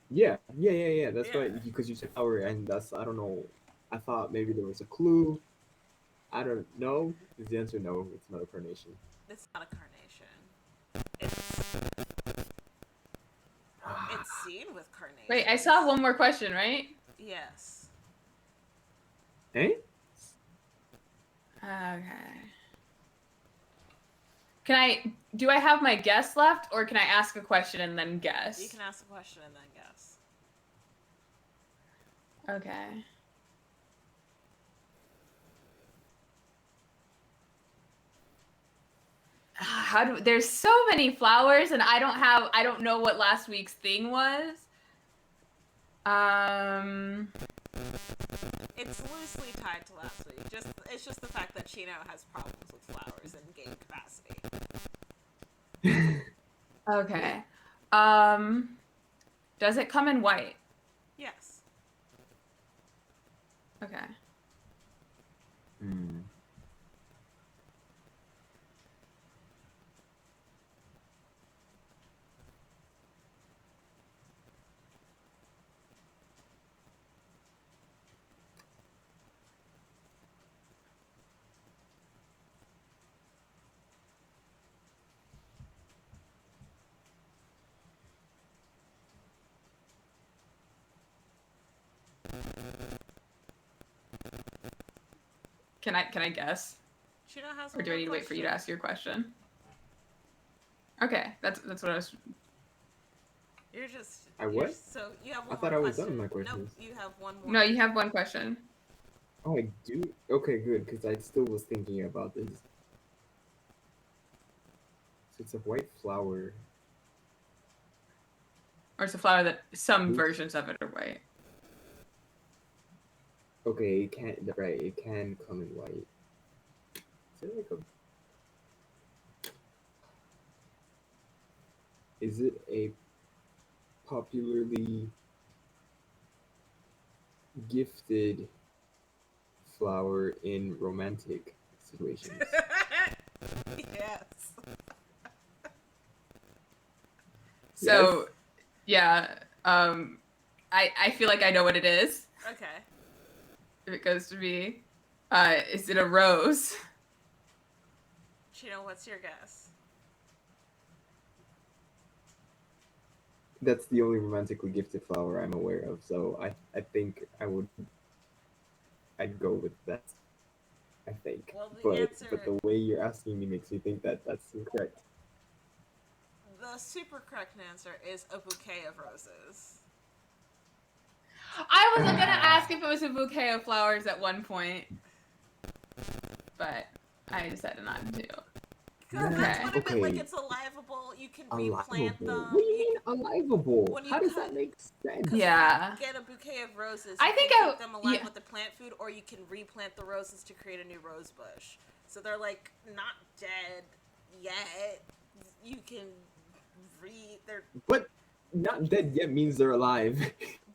Yeah. That's Yeah. why, because you said flower, and that's, I don't know. I thought maybe there was a clue. I don't know. Is the answer no? It's not a carnation. It's not a carnation. It's seen with carnation. Wait, I saw one more question, right? Yes. Hey? Okay. Do I have my guess left, or can I ask a question and then guess? You can ask a question and then guess. Okay. There's so many flowers, and I don't know what last week's thing was. It's loosely tied to last week. It's just the fact that Chino has problems with flowers in game capacity. Okay. Does it come in white? Yes. Okay. Hmm. Can I guess? Chino has Or one do I more need to wait for you to question. ask your question? Okay, that's what I was. You're just I you're what? so you have I one more thought I was done question. with my Nope, questions. you have one more. No, you have one question. Oh, I do? Okay, good, because I still was thinking about this. So it's a white flower. Or it's a flower that some Oops. versions of it are white. Okay, it can, right, it can come in white. Is it like a... Is it a popularly gifted flower in romantic situations? Yes. So, yeah, I feel like I know what it is. Okay. If it goes to me, is it a rose? Chino, what's your guess? That's the only romantically gifted flower I'm aware of, so I think I'd go with that. I think. Well, the But answer, the way you're asking me makes me think that that's incorrect. the super correct answer is a bouquet of roses. I was gonna ask if it was a bouquet of flowers at one point, but I decided not to. Because Okay. that's what I meant. Like, Okay. it's aliveable. You can replant Aliveable. them. What do you mean aliveable? when you How does cut- that make sense? Because Yeah. if you get a bouquet of roses, I you think can I- keep them alive yeah. with the plant food, or you can replant the roses to create a new rose bush. So they're like not dead yet. You can they're But not dead yet means they're alive.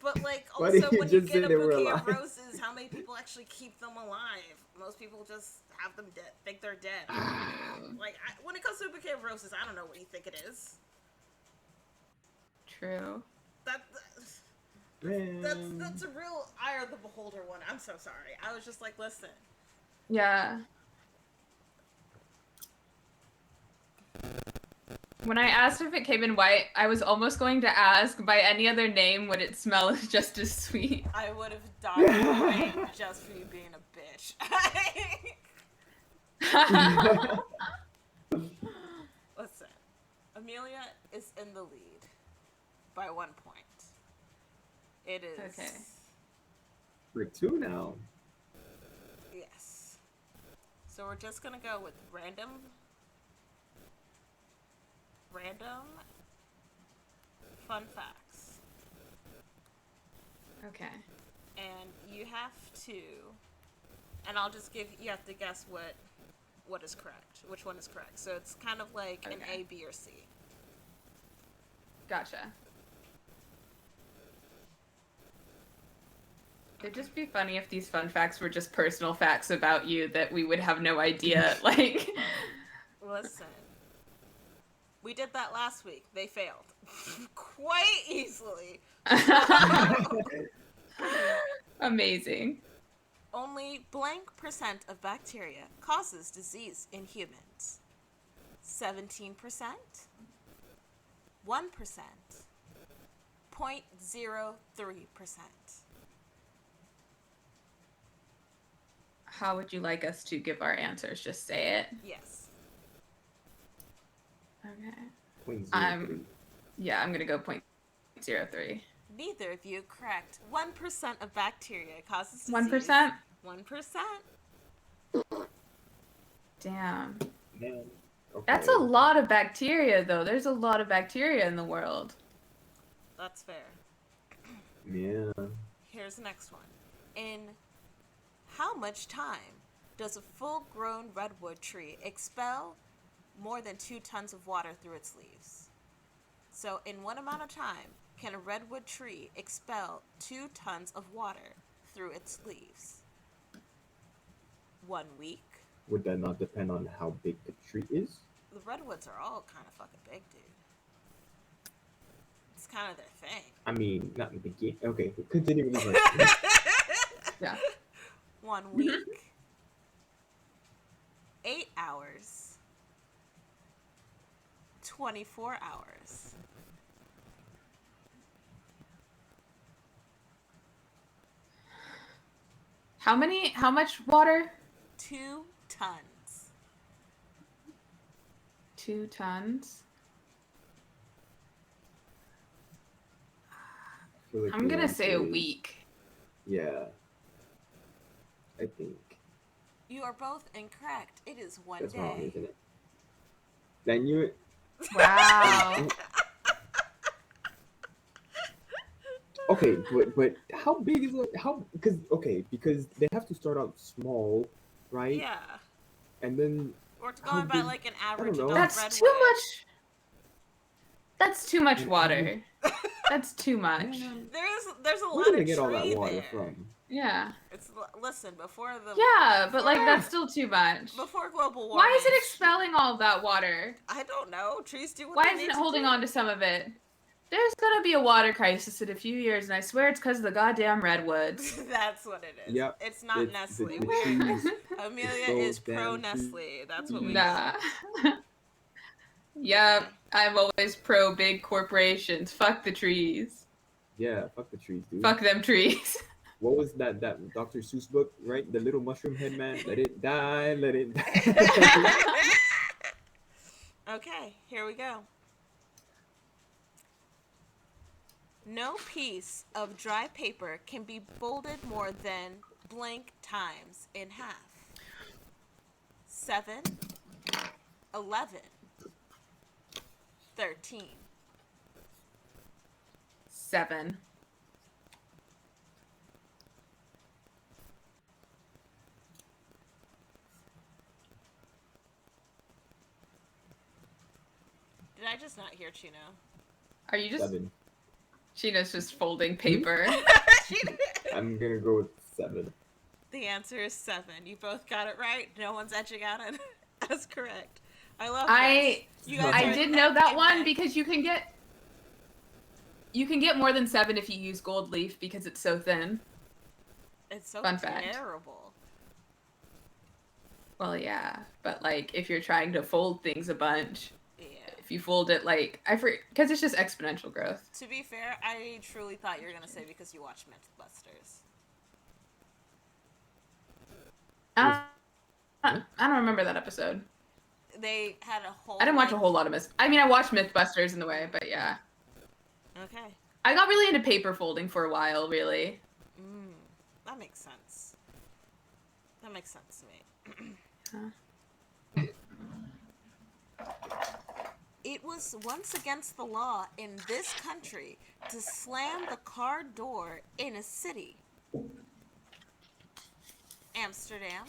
but like Why did also you when you just get say a they were bouquet of alive? roses, how many people actually keep them alive? Most people just have them dead, think they're dead. Like when it comes to a bouquet of roses, I don't know what you think it is. True. That's a real eye of the beholder one. I'm so sorry. I was just like, listen. Yeah. When I asked if it came in white, I was almost going to ask by any other name would it smell just as sweet. I would have died in the rain just for you being a bitch. Listen, Amelia is in the lead by 1 point. It is. Okay. For 2 now. Yes. So we're just gonna go with random fun facts. Okay. And you have to, and I'll just you have to guess what is correct, which one is correct. So it's kind of like an A, B, or C. Gotcha. It'd just be funny if these fun facts were just personal facts about you that we would have no idea, like... Listen. We did that last week. They failed. Quite easily. Amazing. Only blank percent of bacteria causes disease in humans. 17%, 1%, 0.03%. How would you like us to give our answers? Just say it? Yes. Okay. I'm gonna go 0.03. Neither of you correct. 1% of bacteria causes disease. 1%? 1%. Damn. Man. Okay. That's a lot of bacteria, though. There's a lot of bacteria in the world. That's fair. Yeah. Here's the next one. In how much time does a full-grown redwood tree expel more than 2 tons of water through its leaves. So, in what amount of time can a redwood tree expel 2 tons of water through its leaves? 1 week. Would that not depend on how big the tree is? The redwoods are all kind of fucking big, dude. It's kind of their thing. I mean, not in the beginning. Okay, continue with the Yeah. 1 week. 8 hours. 24 hours. How much water? 2 tons. 2 tons. I feel like I'm the gonna say a answer is- week. Yeah. I think You are both incorrect. It is 1 that's day. wrong, isn't it? Then you. Wow. Okay, but how big is it? How because they have to start out small, right? Yeah. And then We're How going by big- like an average know. adult That's redwood. too much. That's too much And- water. That's too much. There's a where lot do of they get all that tree water there. from? Yeah. It's listen before the Yeah, but like that's still too much. before global warming. Why is it expelling all of that water? I don't know. Trees do what Why they isn't need it to holding do. on to some of it? There's gonna be a water crisis in a few years, and I swear it's because of the goddamn redwoods. That's what it is. Yep, It's not it's Nestle. the We're- trees. Amelia so is pro damn Nestle. That's what we Nah. Yep, I'm always pro big corporations. Fuck the trees. Yeah, fuck the trees, dude. Fuck them trees. What was that Dr. Seuss book, right? The Little Mushroom Head Man. Let it die, let it die. Okay, here we go. No piece of dry paper can be folded more than blank times in half. 7, 11, 13. 7. Did I just not hear Chino? Are you just? 7. Sheena's just folding paper. I'm gonna go with 7. The answer is 7. You both got it right. No one's edging out it. That's correct. I love I this. You guys I are did neck know that and one neck. because you can get more than 7 if you use gold leaf because it's so thin. It's so Fun fact. terrible. Well, yeah, but like if you're trying to fold things a bunch, Yeah. if you fold it like because it's just exponential growth. To be fair, I truly thought you were gonna say because you watch Mythbusters. I don't remember that episode. They had a whole. I didn't watch a whole lot of I watched Mythbusters in the way, but yeah. Okay. I got really into paper folding for a while, really. That makes sense. That makes sense to me. It was once against the law in this country to slam the car door in a city. Amsterdam.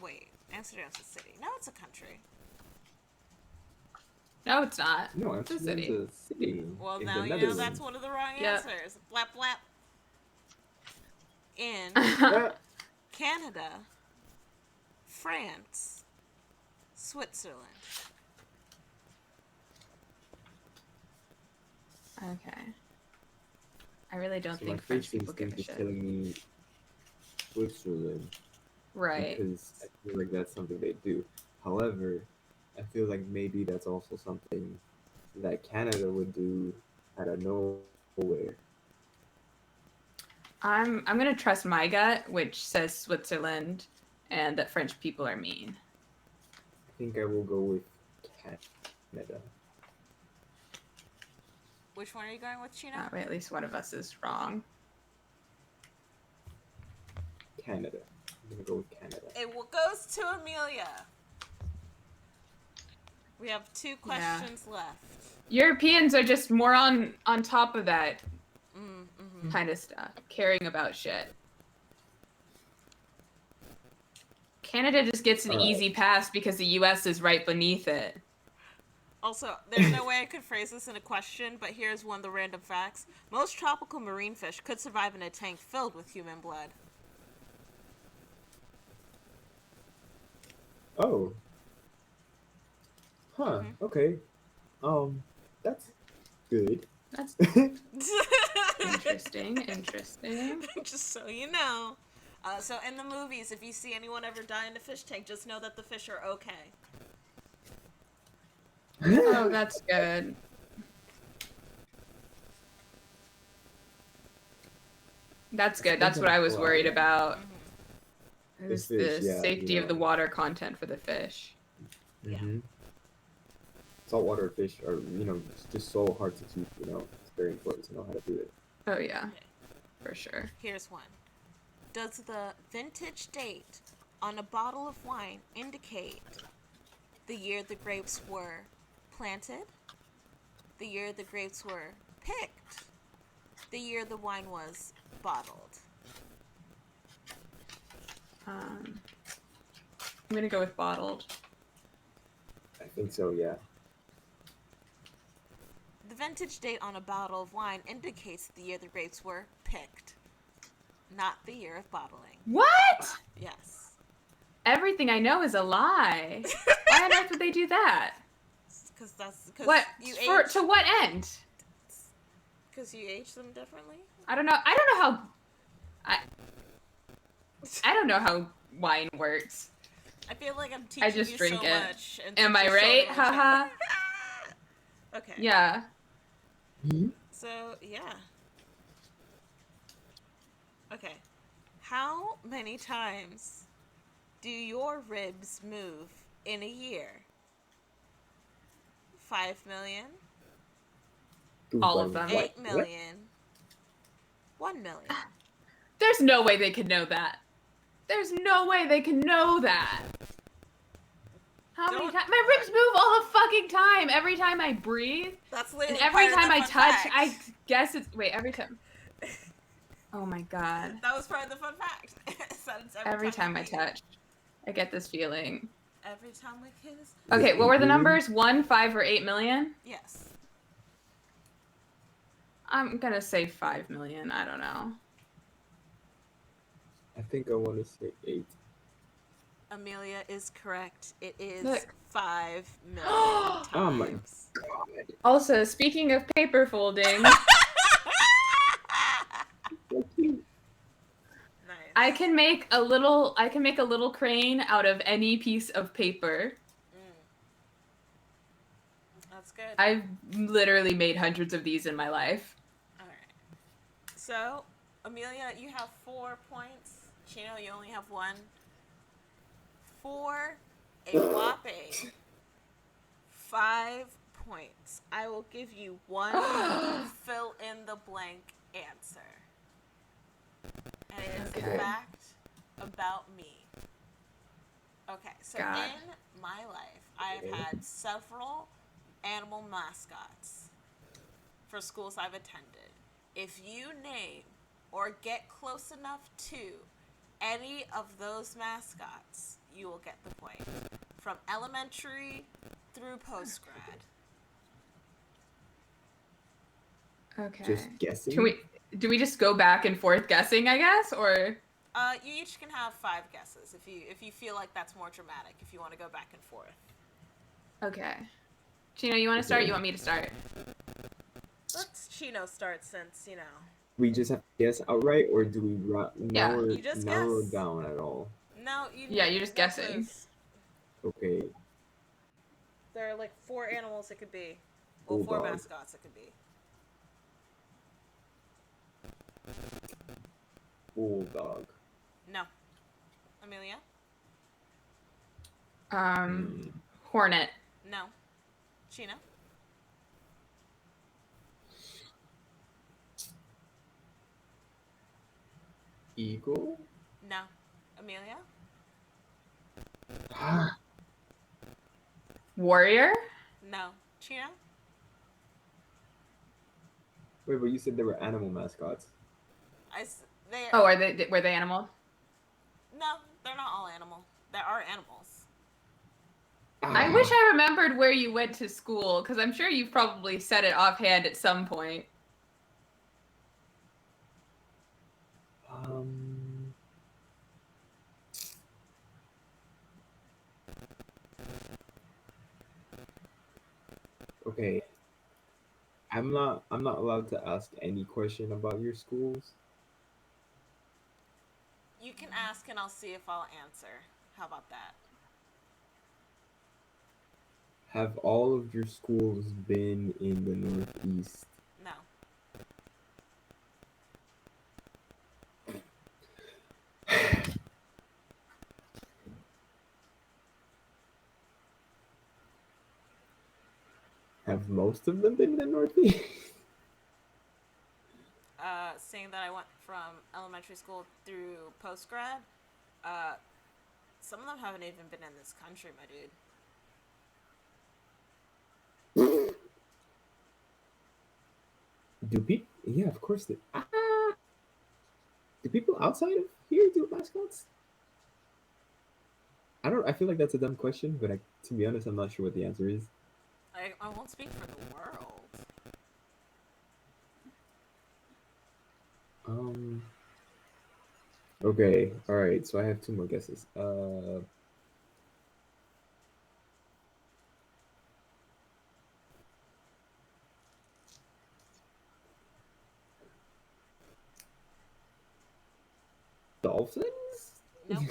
Wait, Amsterdam's a city. No, it's a country. No, it's not. No, It's a Amsterdam's city. a city. Well, in now the you know Netherlands. that's one of the wrong Yep. answers. Blap blap. In Ah, Canada, France, Switzerland. Okay. I really don't so my think French first people give a instinct is shit. telling me Switzerland. Right. Because I feel like that's something they do. However, I feel like maybe that's also something that Canada would do out of nowhere. I'm gonna trust my gut, which says Switzerland, and that French people are mean. I think I will go with Canada. Which one are you going with, Chino? That way, at least one of us is wrong. Canada. I'm gonna go with Canada. It goes to Amelia. We have 2 questions left. Europeans are just more on top of that Mm-hmm. kind of stuff, caring about shit. Canada just gets an All right. easy pass because the U.S. is right beneath it. Also, there's no way I could phrase this in a question, but here's one of the random facts. Most tropical marine fish could survive in a tank filled with human blood. Oh. Huh. Mm-hmm. Okay. That's good. That's interesting. Just so you know. So in the movies, if you see anyone ever die in a fish tank, just know that the fish are okay. Oh, that's good. That's good. That's what I was worried about. Mm-hmm. It was fish, the yeah, safety of the water content for the fish. Yeah. Mm-hmm. Saltwater fish are, it's just so hard to keep, It's very important to know how to do it. Oh, yeah. For sure. Here's one. Does the vintage date on a bottle of wine indicate the year the grapes were planted, the year the grapes were picked, the year the wine was bottled? I'm going to go with bottled. I think so, yeah. The vintage date on a bottle of wine indicates the year the grapes were picked, not the year of bottling. What? Yes. Everything I know is a lie. Why on earth would they do that? Because What? you To what end? Because you age them differently. I don't know how. I don't know how wine works. I feel like I'm teaching just you drink so it. much. And Am I teach you so right? much. Haha. Okay. Yeah. Mm-hmm. So, yeah. Okay. How many times do your ribs move in a year? 5 million? All of them. 8 million? 1 million? There's no way they could know that. There's no way they can know that. How many times? My ribs move all the fucking time. Every time I breathe. That's literally And every part of time the I fun touch, fact. I guess it's. Wait, every time. Oh my god. That was part of the fun fact. It's Every time we I breathe. touch, I get this feeling. Every time we kiss. Okay, what were the numbers? 1, 5, or 8 million? Yes. I'm gonna say 5 million. I don't know. I think I want to say 8. Amelia is correct. It is Look. 5 million times. Oh my god. Also, speaking of paper folding, Nice. I can make a little crane out of any piece of paper. That's good. I've literally made hundreds of these in my life. All right. So, Amelia, you have 4 points. Chino, you only have 1. For a whopping 5 points, I will give you 1 fill in the blank answer. And it is a Okay. fact about me. Okay, so God. in my life, I have had several animal mascots for schools I've attended. If you name or get close enough to any of those mascots, you will get the point. From elementary through post-grad. Okay. Just guessing? Do we just go back and forth guessing, I guess, or? You each can have 5 guesses if you feel like that's more dramatic, if you want to go back and forth. Okay. Chino, you want to start? You want me to start? Let's Chino start since, We just have to guess outright, or do we narrow you just narrow guess. down at all? No, Yeah, you're just no guessing. clues. Okay. There are like 4 animals it could be. Well, 4 Bulldog. mascots it could be. Bulldog. No. Amelia? Hornet. No. Chino? Eagle? No. Amelia? Warrior? No. Chino? Wait, but you said there were animal mascots. Oh, were they animal? No, they're not all animal. There are animals. I wish I remembered where you went to school, because I'm sure you've probably said it offhand at some point. Okay. I'm not allowed to ask any question about your schools. You can ask and I'll see if I'll answer. How about that? Have all of your schools been in the Northeast? No. Have most of them been in the Northeast? Saying that I went from elementary school through post grad, some of them haven't even been in this country, my dude. Do people? Yeah, of course. Do people outside of here do mascots? I don't. I feel like that's a dumb question, but to be honest, I'm not sure what the answer is. I won't speak for the world. Okay. All right. So I have two more guesses. Dolphins? Nope.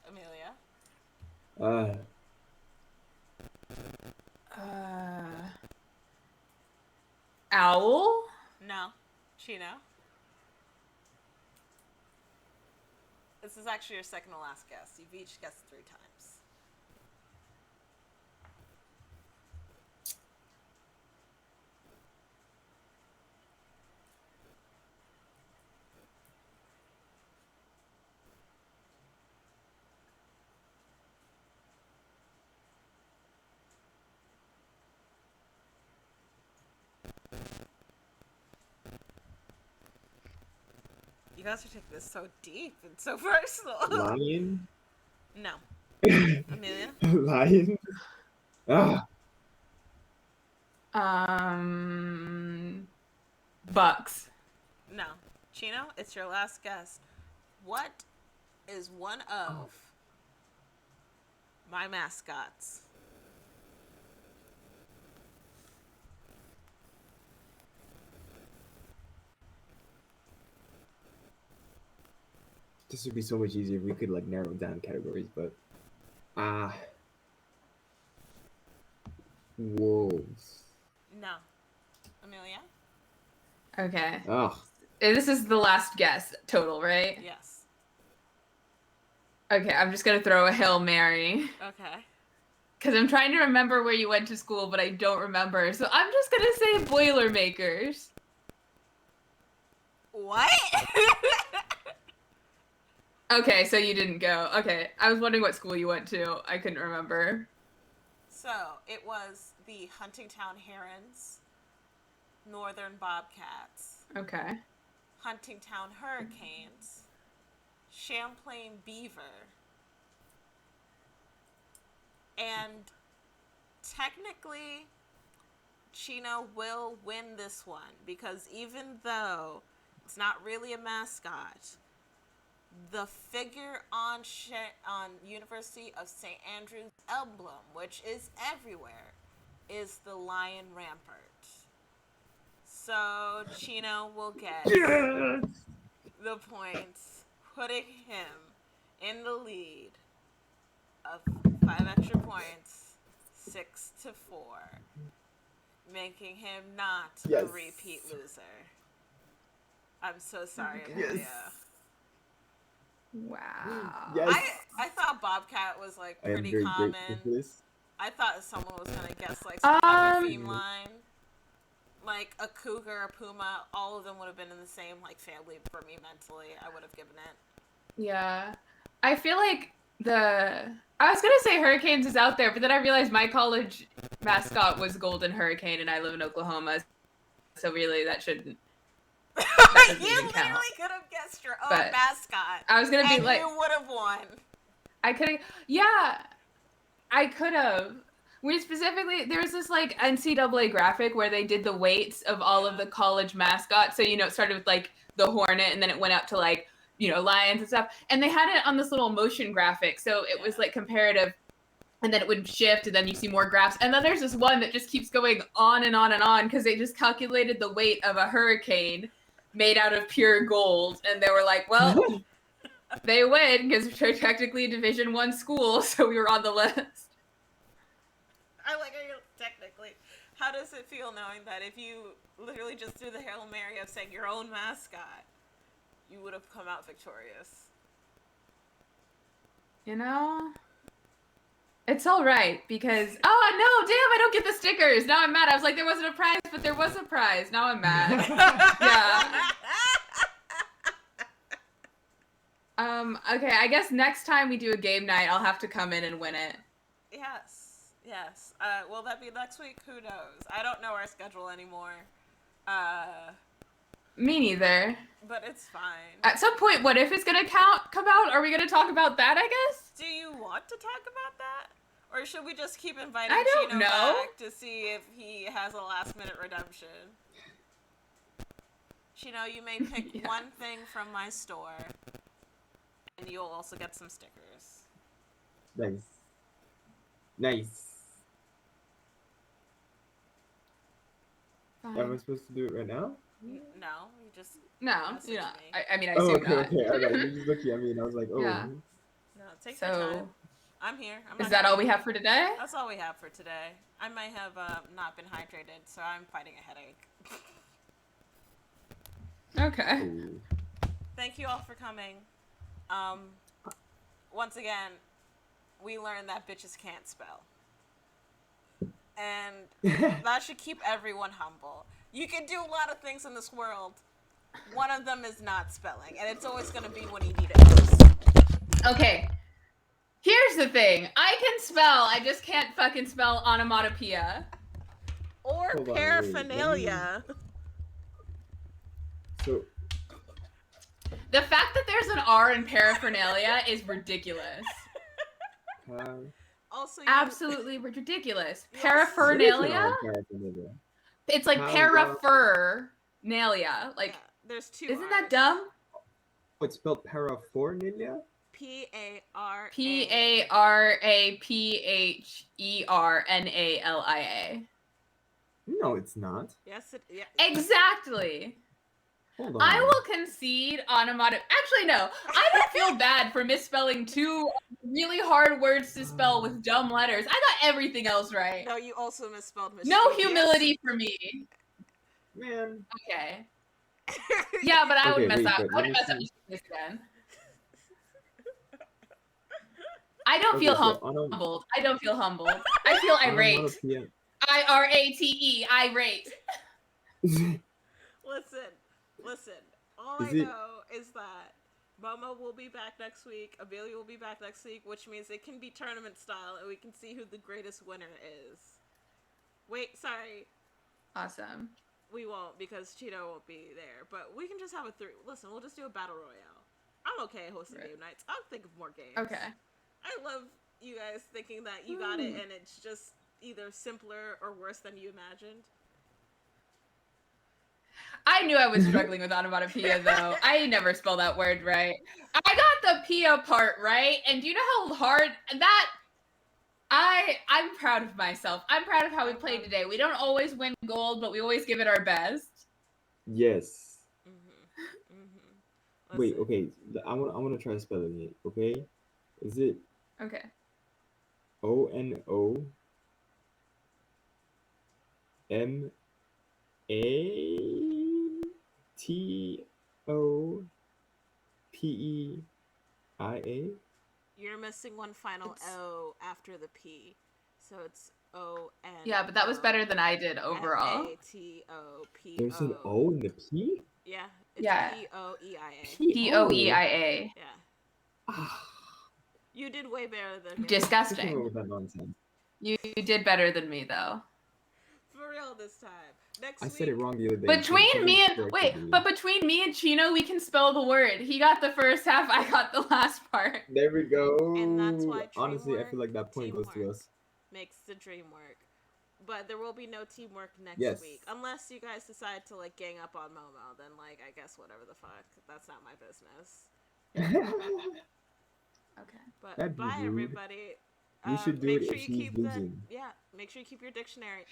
Amelia? Owl? No. Chino? This is actually your second to last guess. You've each guessed 3 times. You guys are taking this so deep and so personal. Lion? No. Amelia? Lion? Bucks. No. Chino, it's your last guess. What is one of my mascots? This would be so much easier if we could like narrow down categories, but wolves. No. Amelia? Okay. Oh. This is the last guess total, right? Yes. Okay, I'm just gonna throw a Hail Mary. Okay. Because I'm trying to remember where you went to school, but I don't remember. So I'm just gonna say Boilermakers. What? Okay, so you didn't go. Okay, I was wondering what school you went to. I couldn't remember. So, it was the Huntingtown Herons, Northern Bobcats, Okay. Huntingtown Hurricanes, Champlain Beaver, and technically, Chino will win this one because even though it's not really a mascot, the figure on University of St. Andrews emblem, which is everywhere, is the Lion Rampart. So Chino will get the points, putting him in the lead of 5 extra points, 6-4, making him not a repeat loser. I'm so sorry, Amelia. Wow. Yes. I thought Bobcat was like I am pretty very common. grateful for this. I thought someone was gonna guess like some other feline, like a cougar, a puma. All of them would have been in the same like family for me mentally. I would have given it. Yeah, I feel like I was gonna say Hurricanes is out there, but then I realized my college mascot was Golden Hurricane, and I live in Oklahoma, so really that shouldn't. You literally could have guessed your own mascot. I was gonna be like, you would have won. I could have. Yeah, I could have. We specifically, there was this like NCAA graphic where they did the weights of all of the college mascots. So, it started with like the Hornet and then it went up to like, lions and stuff. And they had it on this little motion graphic. So it was like comparative, and then it would shift and then you see more graphs. And then there's this one that just keeps going on and on and on because they just calculated the weight of a hurricane made out of pure gold. And they were like, well, they win because we're technically a Division I school. So we were on the list. I like how you're technically. How does it feel knowing that if you literally just threw the Hail Mary of saying your own mascot, you would have come out victorious? It's all right because, oh no, damn, I don't get the stickers. Now I'm mad. I was like, there wasn't a prize, but there was a prize. Now I'm mad. Yeah. Okay, I guess next time we do a game night, I'll have to come in and win it. Yes. Will that be next week? Who knows? I don't know our schedule anymore. Me neither. But it's fine. At some point, what if it's gonna come out? Are we gonna talk about that, I guess? Do you want to talk about that? Or should we just keep inviting Chino know. back to see if he has a last-minute redemption? Chino, you may pick one thing from my store, and you'll also get some stickers. Nice. Fine. Am I supposed to do it right now? No, you just No, message you're not. me. I mean, I assume not. Okay. All right. You're just looking at me, and I was like, oh. Yeah. No, take your time. I'm here. Is that all we have for today? That's all we have for today. I might have not been hydrated, so I'm fighting a headache. Okay. Ooh. Thank you all for coming. Once again, we learned that bitches can't spell. And that should keep everyone humble. You can do a lot of things in this world. One of them is not spelling, and it's always going to be when you need it most. Okay. Here's the thing. I can spell. I just can't fucking spell onomatopoeia. Or Hold on, paraphernalia. So, The fact that there's an R in paraphernalia is ridiculous. Also, Absolutely ridiculous. Yes. Paraphernalia? Paraphernalia. It's like paraphernalia. Like, yeah, there's two isn't R's. that dumb? It's spelled paraphernalia? Paraphernalia. No, it's not. Yes, yeah. Exactly. Hold on. I will concede onomatopoeia. Actually, no. I don't feel bad for misspelling two really hard words to spell with dumb letters. I got everything else right. No, you also misspelled No mischievous. humility for me. Man. Okay. Yeah, but I would mess wait, up. but I would let me mess up see. this again. I don't feel so humbled. I don't feel humbled. I feel irate. Onomatopoeia. IRATE. Irate. Listen. All Is I it- know is that Momo will be back next week. Abelia will be back next week, which means it can be tournament style, and we can see who the greatest winner is. Wait, sorry. Awesome. We won't because Cheeto won't be there. But we can just have a Listen, we'll just do a battle royale. I'm okay hosting game nights. I'll think of more games. Okay. I love you guys thinking that you got it and it's just either simpler or worse than you imagined. I knew I was struggling with onomatopoeia, though. I never spell that word right. I got the pia part right, and do you know how hard that... I'm proud of myself. I'm proud of how we played today. We don't always win gold, but we always give it our best. Yes. Wait, Listen, okay. I want to try spelling it, okay? Is it Okay. ONOMATOPEIA? you're missing one final O after the P. So it's O-N. Yeah, but that was better than I did overall. A-T-O-P-O. There's an O in the P? Yeah. It's Yeah. P-O-E-I-A. P-O-E-I-A. Yeah. Ah, You did way better than me. come Disgusting. up with that nonsense. You did better than me, though. For real this time. next I week. said it wrong the other day. Between me and Chino, we can spell the word. He got the first half, I got the last part. There we go. And that's why honestly, I feel like that point goes to us. Makes the dream work. But there will be no teamwork next week. Unless you guys decide to, like, gang up on Momo. Then, like, I guess whatever the fuck. That's not my business. Okay. But bye, everybody. We should do it if he's losing. Make sure you keep your dictionary